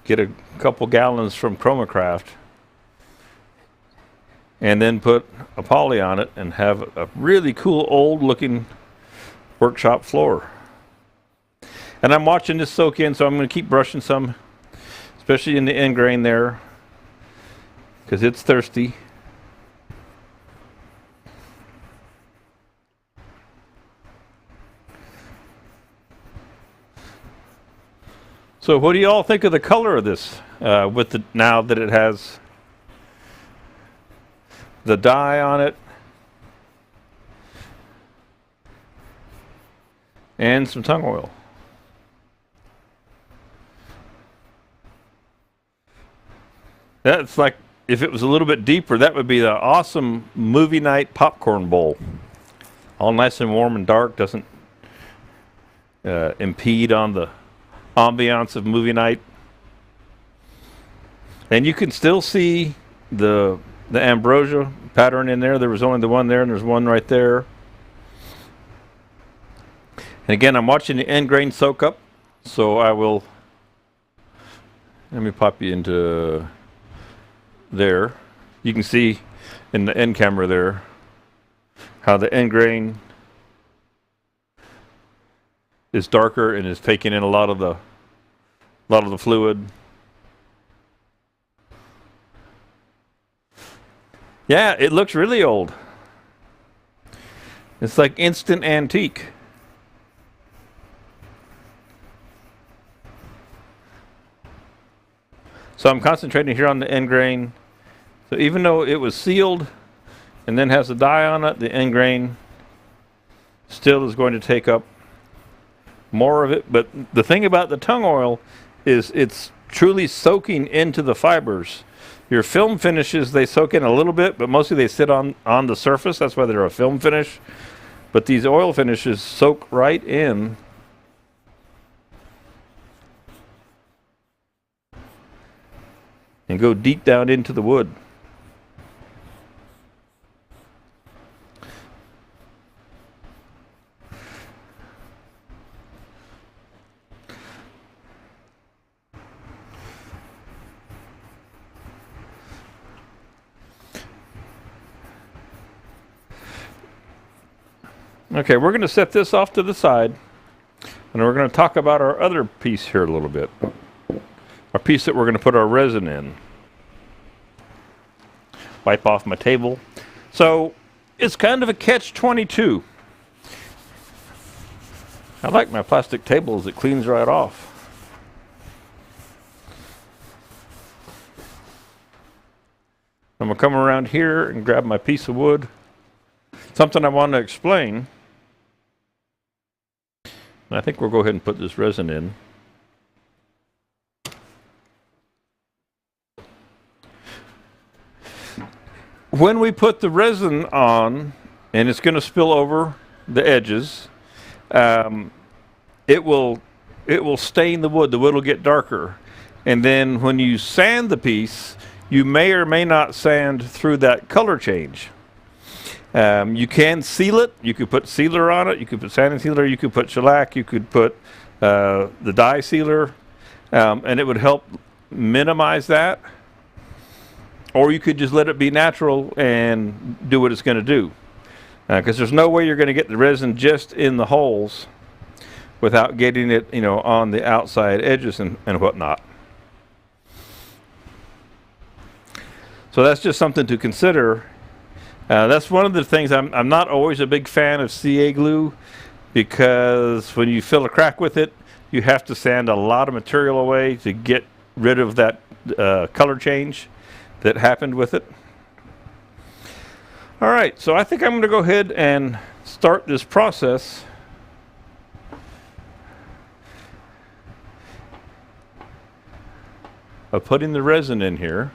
Get a couple gallons from Chroma-Craft, and then put a poly on it and have a really cool old looking workshop floor. And I'm watching this soak in, so I'm going to keep brushing some, especially in the end grain there, because it's thirsty. So what do you all think of the color of this with the, now that it has the dye on it and some tung oil? That's like, if it was a little bit deeper, that would be the awesome movie night popcorn bowl. All nice and warm and dark, doesn't impede on the ambiance of movie night. And you can still see the ambrosia pattern in there. There was only the one there, and there's one right there. And again, I'm watching the end grain soak up, so I will, let me pop you into there. You can see in the end camera there how the end grain is darker and is taking in a lot of the fluid. Yeah, it looks really old. It's like instant antique. So I'm concentrating here on the end grain. So even though it was sealed and then has the dye on it, the end grain still is going to take up more of it. But the thing about the tung oil is it's truly soaking into the fibers. Your film finishes, they soak in a little bit, but mostly they sit on the surface. That's why they're a film finish. But these oil finishes soak right in. And go deep down into the wood. Okay, we're going to set this off to the side, and we're going to talk about our other piece here a little bit. Our piece that we're going to put our resin in. Wipe off my table. So it's kind of a catch-22. I like my plastic tables. It cleans right off. I'm going to come around here and grab my piece of wood. Something I want to explain. I think we'll go ahead and put this resin in. when we put the resin on, and it's going to spill over the edges, it will stain the wood. The wood will get darker. And then when you sand the piece, you may or may not sand through that color change. You can seal it. You could put sealer on it. You could put sanding sealer. You could put shellac. You could put the dye sealer, and it would help minimize that. Or you could just let it be natural and do what it's going to do. Because there's no way you're going to get the resin just in the holes without getting it, on the outside edges and whatnot. So that's just something to consider. That's one of the things. I'm not always a big fan of CA glue, because when you fill a crack with it, you have to sand a lot of material away to get rid of that color change that happened with it. All right, so I think I'm going to go ahead and start this process. Of putting the resin in here.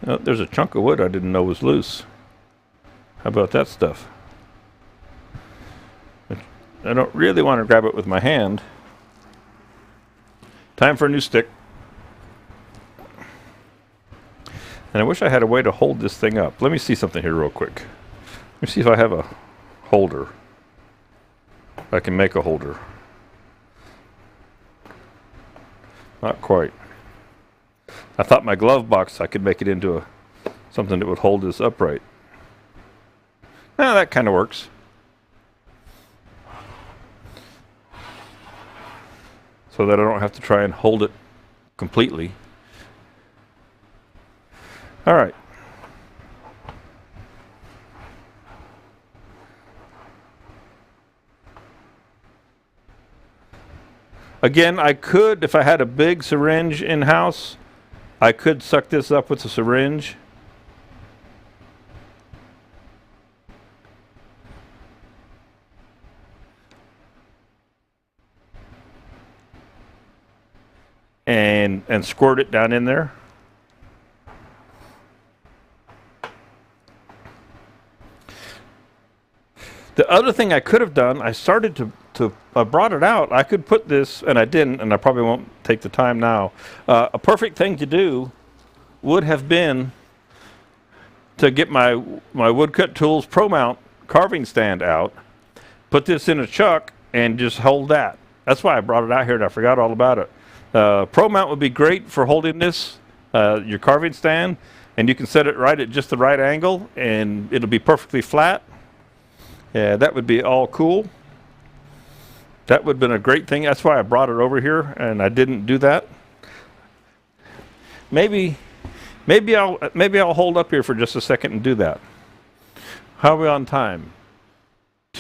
Oh, there's a chunk of wood I didn't know was loose. How about that stuff? I don't really want to grab it with my hand. Time for a new stick. And I wish I had a way to hold this thing up. Let me see something here real quick. Let me see if I have a holder. I can make a holder. Not quite. I thought my glove box, I could make it into something that would hold this upright. Now that kind of works. So that I don't have to try and hold it completely. All right. Again, I could, if I had a big syringe in-house, I could suck this up with a syringe. And squirt it down in there. The other thing I could have done, I brought it out. I could put this, and I didn't, and I probably won't take the time now. A perfect thing to do would have been to get my Woodcut Tools Pro Mount carving stand out, put this in a chuck, and just hold that. That's why I brought it out here, and I forgot all about it. Pro Mount would be great for holding this, your carving stand, and you can set it right at just the right angle, and it'll be perfectly flat. Yeah, that would be all cool. That would have been a great thing. That's why I brought it over here, and I didn't do that. Maybe I'll hold up here for just a second and do that. How are we on time?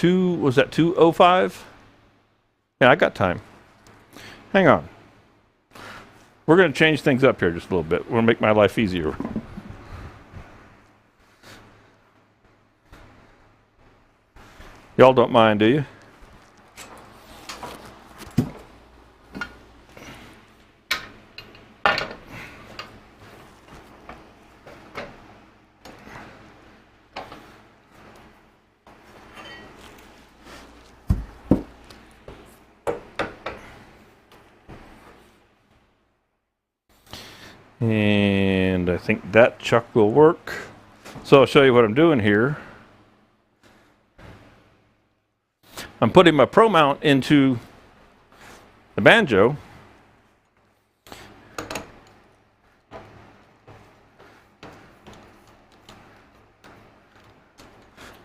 Was that 2:05? Yeah, I got time. Hang on. We're going to change things up here just a little bit. We're going to make my life easier. Y'all don't mind, do you? And I think that chuck will work. So I'll show you what I'm doing here. I'm putting my Pro Mount into the banjo.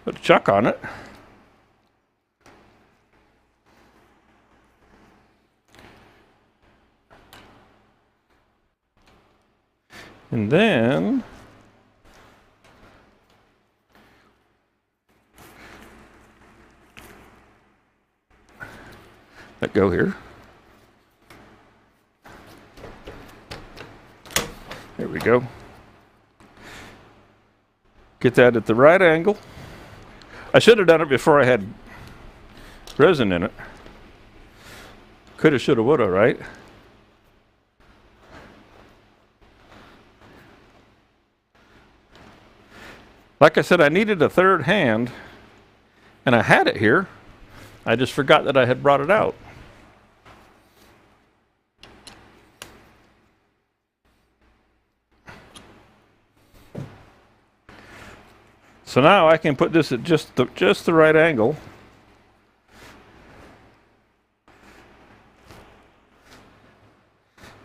Put a chuck on it. And then let go here. There we go. Get that at the right angle. I should have done it before I had resin in it. Coulda, shoulda, woulda, right? Like I said, I needed a third hand, and I had it here. I just forgot that I had brought it out. So now I can put this at just the right angle.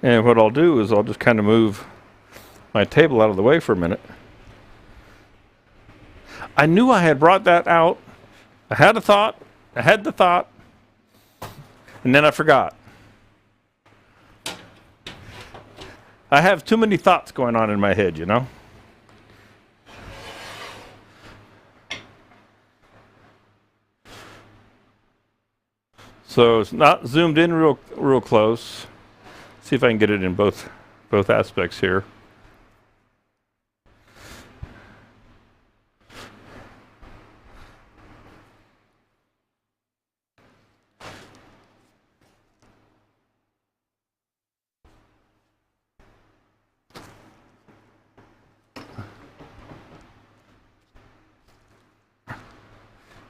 And what I'll do is I'll just kind of move my table out of the way for a minute. I knew I had brought that out. I had the thought, and then I forgot. I have too many thoughts going on in my head, you know? So it's not zoomed in real close. See if I can get it in both aspects here.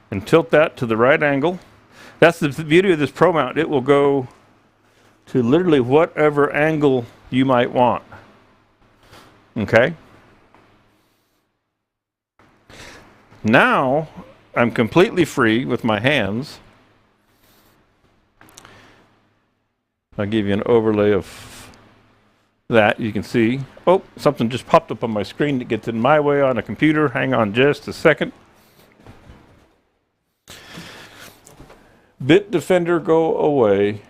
And tilt that to the right angle. That's the beauty of this Pro Mount. It will go to literally whatever angle you might want. Okay? Now, I'm completely free with my hands. I'll give you an overlay of that. You can see, oh, something just popped up on my screen that gets in my way on a computer. Hang on just a second. Bit Defender, go away.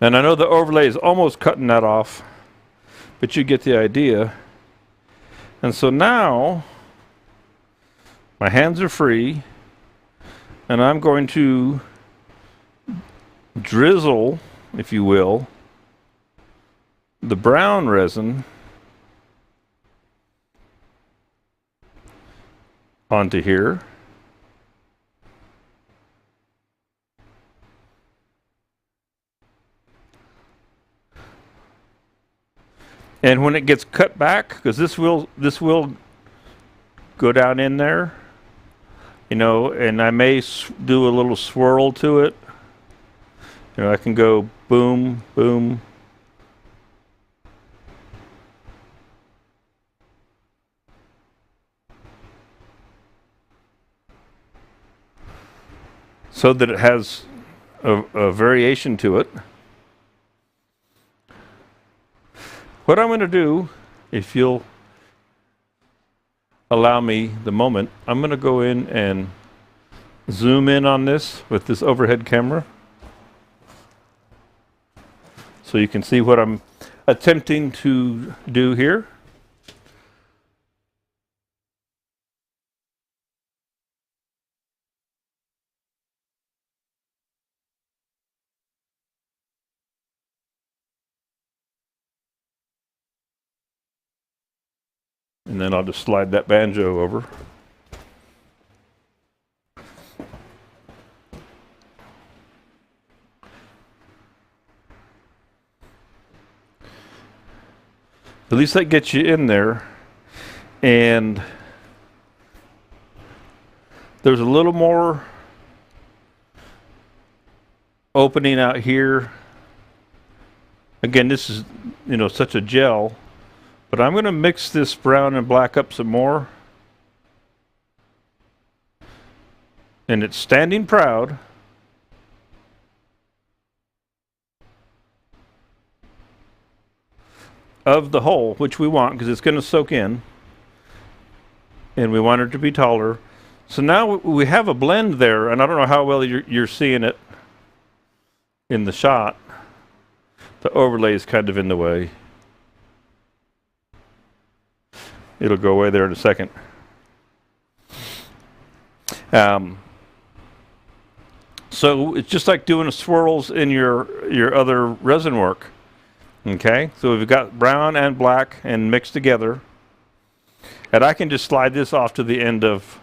And I know the overlay is almost cutting that off, but you get the idea. And so now, my hands are free, and I'm going to drizzle, if you will, the brown resin onto here. And when it gets cut back, because this will go down in there, you know, and I may do a little swirl to it. You know, I can go boom, boom. So that it has a variation to it. What I'm going to do, if you'll allow me the moment, I'm going to go in and zoom in on this with this overhead camera. So you can see what I'm attempting to do here. And then I'll just slide that banjo over. At least that gets you in there. And there's a little more opening out here. Again, this is, you know, such a gel. But I'm going to mix this brown and black up some more. And it's standing proud. Of the hole, which we want because it's going to soak in. And we want it to be taller. So now we have a blend there, and I don't know how well you're seeing it in the shot. The overlay is kind of in the way. It'll go away there in a second. So it's just like doing swirls in your other resin work. Okay, so we've got brown and black and mixed together. And I can just slide this off to the end of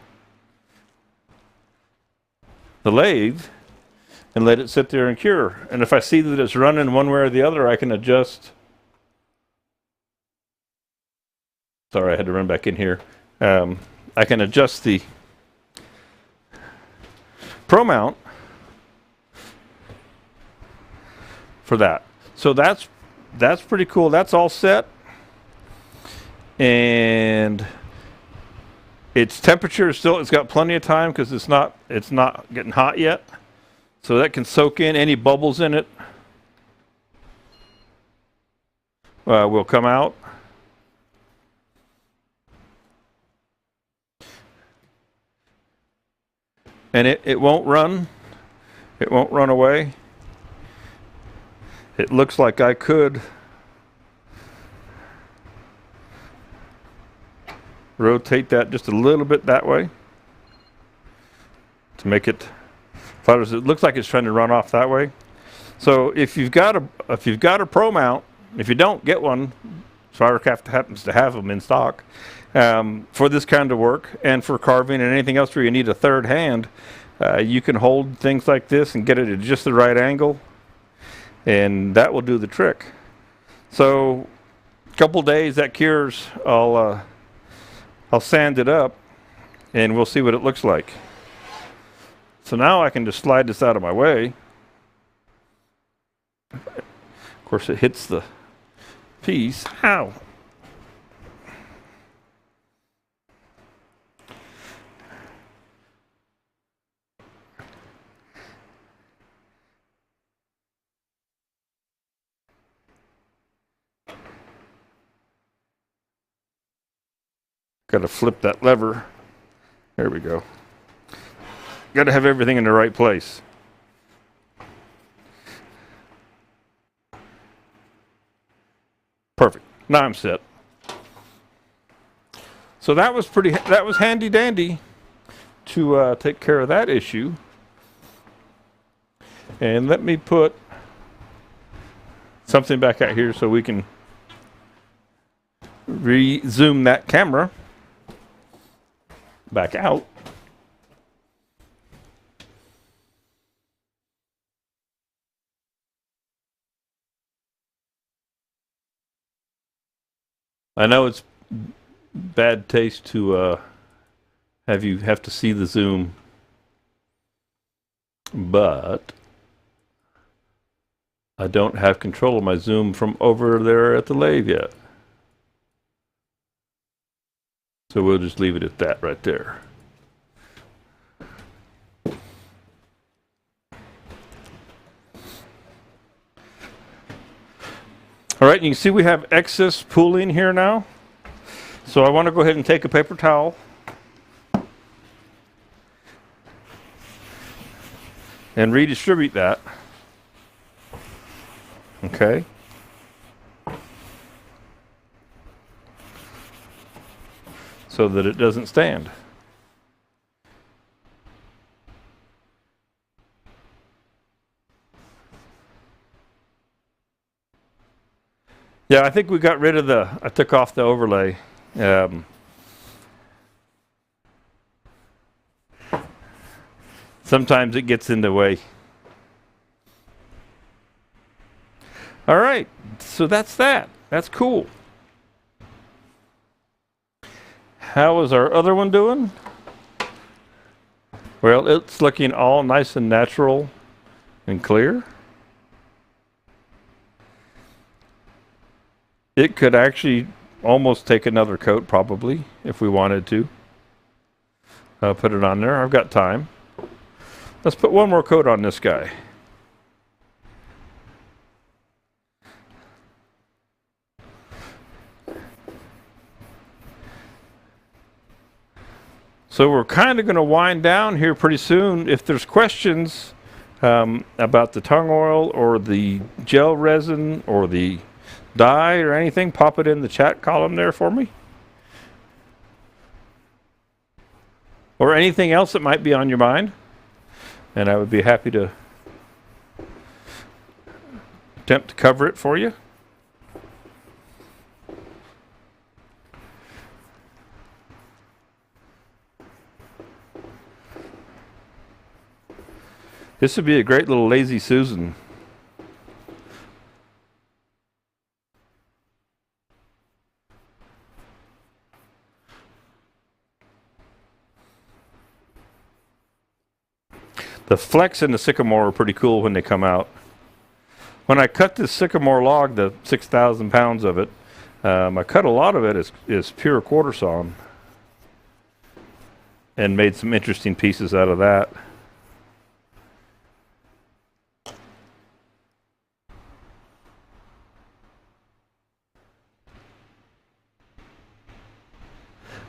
the lathe and let it sit there and cure. And if I see that it's running one way or the other, I can adjust. Sorry, I had to run back in here. I can adjust the Pro mount for that. So that's pretty cool. That's all set. And its temperature is still, it's got plenty of time because it's not getting hot yet. So that can soak in any bubbles in it. Will come out. And it won't run. It won't run away. It looks like I could rotate that just a little bit that way to make it. It looks like it's trying to run off that way. So if you've got a Pro mount, if you don't get one, Spiracraft happens to have them in stock for this kind of work and for carving and anything else where you need a third hand. You can hold things like this and get it at just the right angle, and that will do the trick. So a couple days that cures, I'll sand it up and we'll see what it looks like. So now I can just slide this out of my way. Of course it hits the piece. Ow! Got to flip that lever. There we go. Got to have everything in the right place. Perfect. Now I'm set. So that was handy dandy to take care of that issue. And let me put something back out here so we can re-zoom that camera back out. I know it's bad taste to have to see the zoom, but I don't have control of my zoom from over there at the lathe yet. So we'll just leave it at that right there. All right, you can see we have excess pooling here now. So I want to go ahead and take a paper towel and redistribute that. Okay. So that it doesn't stand. Yeah, I think we got rid of I took off the overlay. Sometimes it gets in the way. All right, so that's that. That's cool. How is our other one doing? Well, it's looking all nice and natural and clear. It could actually almost take another coat probably if we wanted to. Put it on there. I've got time. Let's put one more coat on this guy. So we're kind of going to wind down here pretty soon. If there's questions about the tung oil or the gel resin or the dye or anything, pop it in the chat column there for me. Or anything else that might be on your mind. and I would be happy to attempt to cover it for you. This would be a great little lazy Susan. The flex and the sycamore are pretty cool when they come out. When I cut this sycamore log, the 6,000 pounds of it, I cut a lot of it is pure quarter sawn and made some interesting pieces out of that.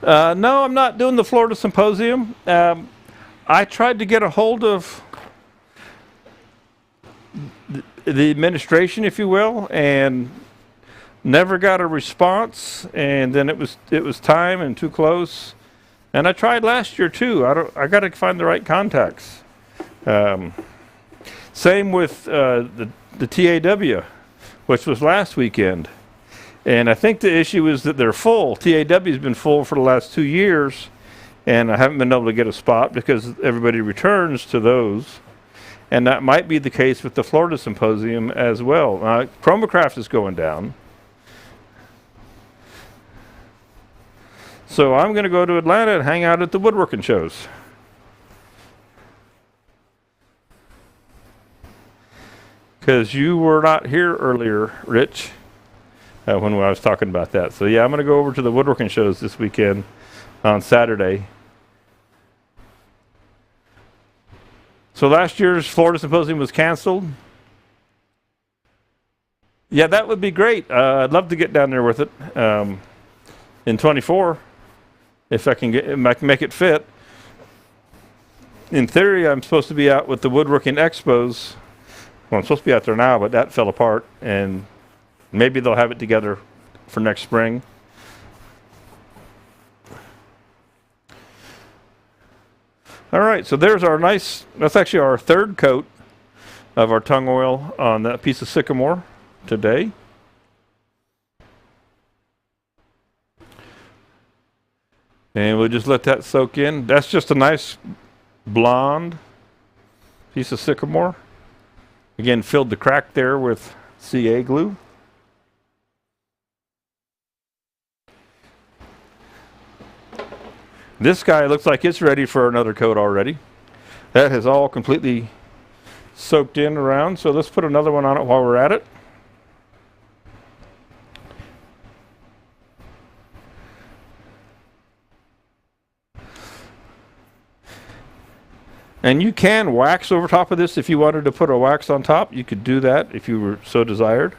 No, I'm not doing the Florida Symposium. I tried to get a hold of the administration, if you will, and never got a response. And then it was time and too close. And I tried last year too. I got to find the right contacts. Same with the TAW, which was last weekend. And I think the issue is that they're full. TAW's been full for the last 2 years, and I haven't been able to get a spot because everybody returns to those. And that might be the case with the Florida Symposium as well. Chroma-Craft is going down. So I'm going to go to Atlanta and hang out at the woodworking shows. Because you were not here earlier, Rich. When I was talking about that. So yeah, I'm going to go over to the woodworking shows this weekend on Saturday. So last year's Florida Symposium was canceled. Yeah, that would be great. I'd love to get down there with it in 24 if I can make it fit. In theory, I'm supposed to be out with the woodworking expos. Well, I'm supposed to be out there now, but that fell apart, and maybe they'll have it together for next spring. All right, so there's our that's actually our third coat of our tung oil on that piece of sycamore today. And we'll just let that soak in. That's just a nice blonde piece of sycamore. Again, filled the crack there with CA glue. This guy looks like it's ready for another coat already. That has all completely soaked in around, so let's put another one on it while we're at it. And you can wax over top of this if you wanted to put a wax on top. You could do that if you were so desired.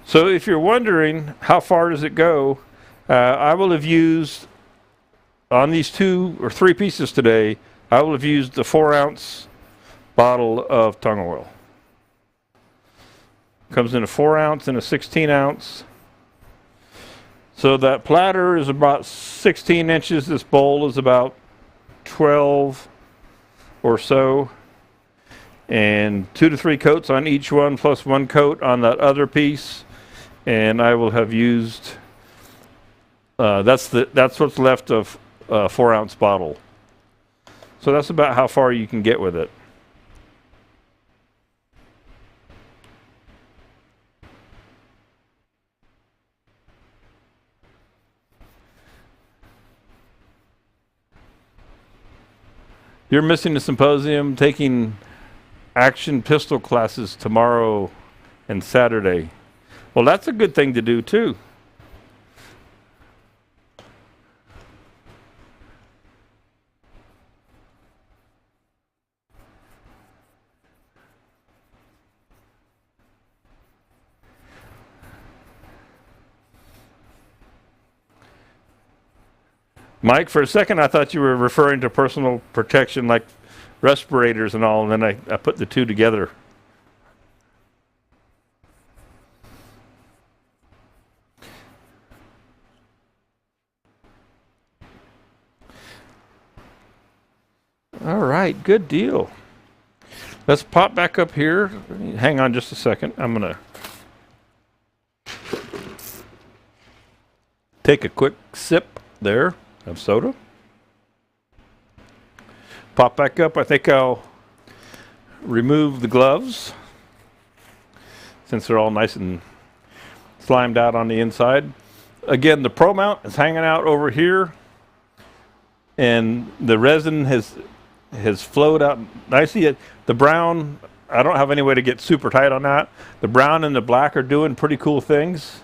So if you're wondering how far does it go, I will have used on these 2 or 3 pieces today, I will have used the 4-ounce bottle of tung oil. Comes in a 4-ounce and a 16-ounce. So that platter is about 16 inches. This bowl is about 12 or so. And 2 to 3 coats on each one, plus 1 coat on that other piece. And I will have used, that's what's left of a 4-ounce bottle. So that's about how far you can get with it. You're missing the symposium, taking action pistol classes tomorrow and Saturday. Well, that's a good thing to do too. Mike, for a second I thought you were referring to personal protection like respirators and all, and then I put the two together. All right, good deal. Let's pop back up here. Hang on just a second. I'm going to take a quick sip there of soda. Pop back up. I think I'll remove the gloves since they're all nice and slimed out on the inside. Again, the Pro mount is hanging out over here, and the resin has flowed out nicely. The brown, I don't have any way to get super tight on that. The brown and the black are doing pretty cool things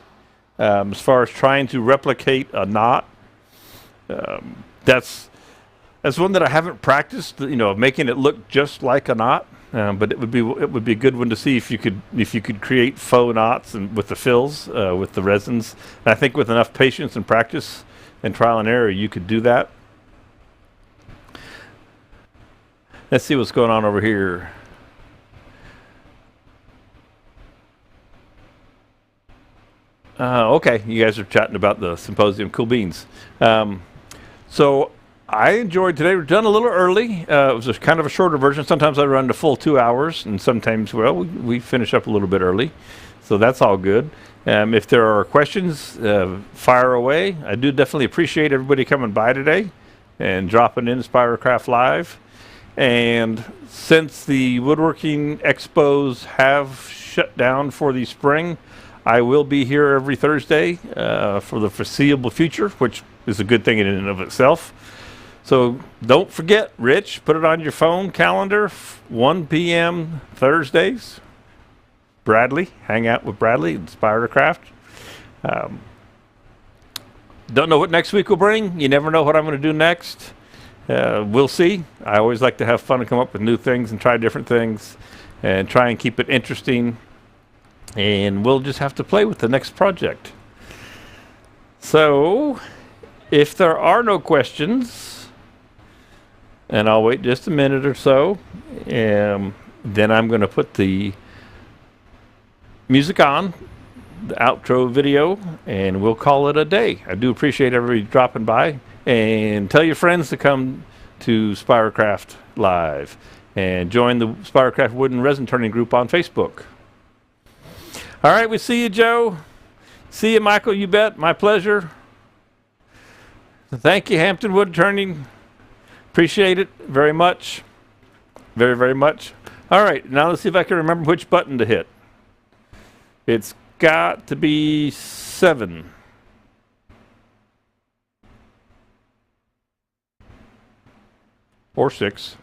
as far as trying to replicate a knot. That's one that I haven't practiced, making it look just like a knot. But it would be a good one to see if you could create faux knots and with the fills with the resins. And I think with enough patience and practice and trial and error, you could do that. Let's see what's going on over here. Okay, you guys are chatting about the symposium. Cool beans. So I enjoyed today. We're done a little early. It was kind of a shorter version. Sometimes I run the full 2 hours, and sometimes, well, we finish up a little bit early. So that's all good. If there are questions, fire away. I do definitely appreciate everybody coming by today and dropping in Spiracraft Live. And since the woodworking expos have shut down for the spring, I will be here every Thursday for the foreseeable future, which is a good thing in and of itself. So don't forget, Rich, put it on your phone calendar, 1 p.m. Thursdays. Bradley, hang out with Bradley and Spiracraft. Don't know what next week will bring. You never know what I'm going to do next. We'll see. I always like to have fun and come up with new things and try different things and try and keep it interesting. And we'll just have to play with the next project. So, if there are no questions, and I'll wait just a minute or so, then I'm going to put the music on, the outro video, and we'll call it a day. I do appreciate everybody dropping by. And tell your friends to come to Spiracraft Live and join the Spiracraft Wood and Resin Turning group on Facebook. All right, we see you, Joe. See you, Michael, you bet. My pleasure. Thank you, Hampton Wood Turning. Appreciate it very much. Very, very much. All right, now let's see if I can remember which button to hit. It's got to be 7. Or 6.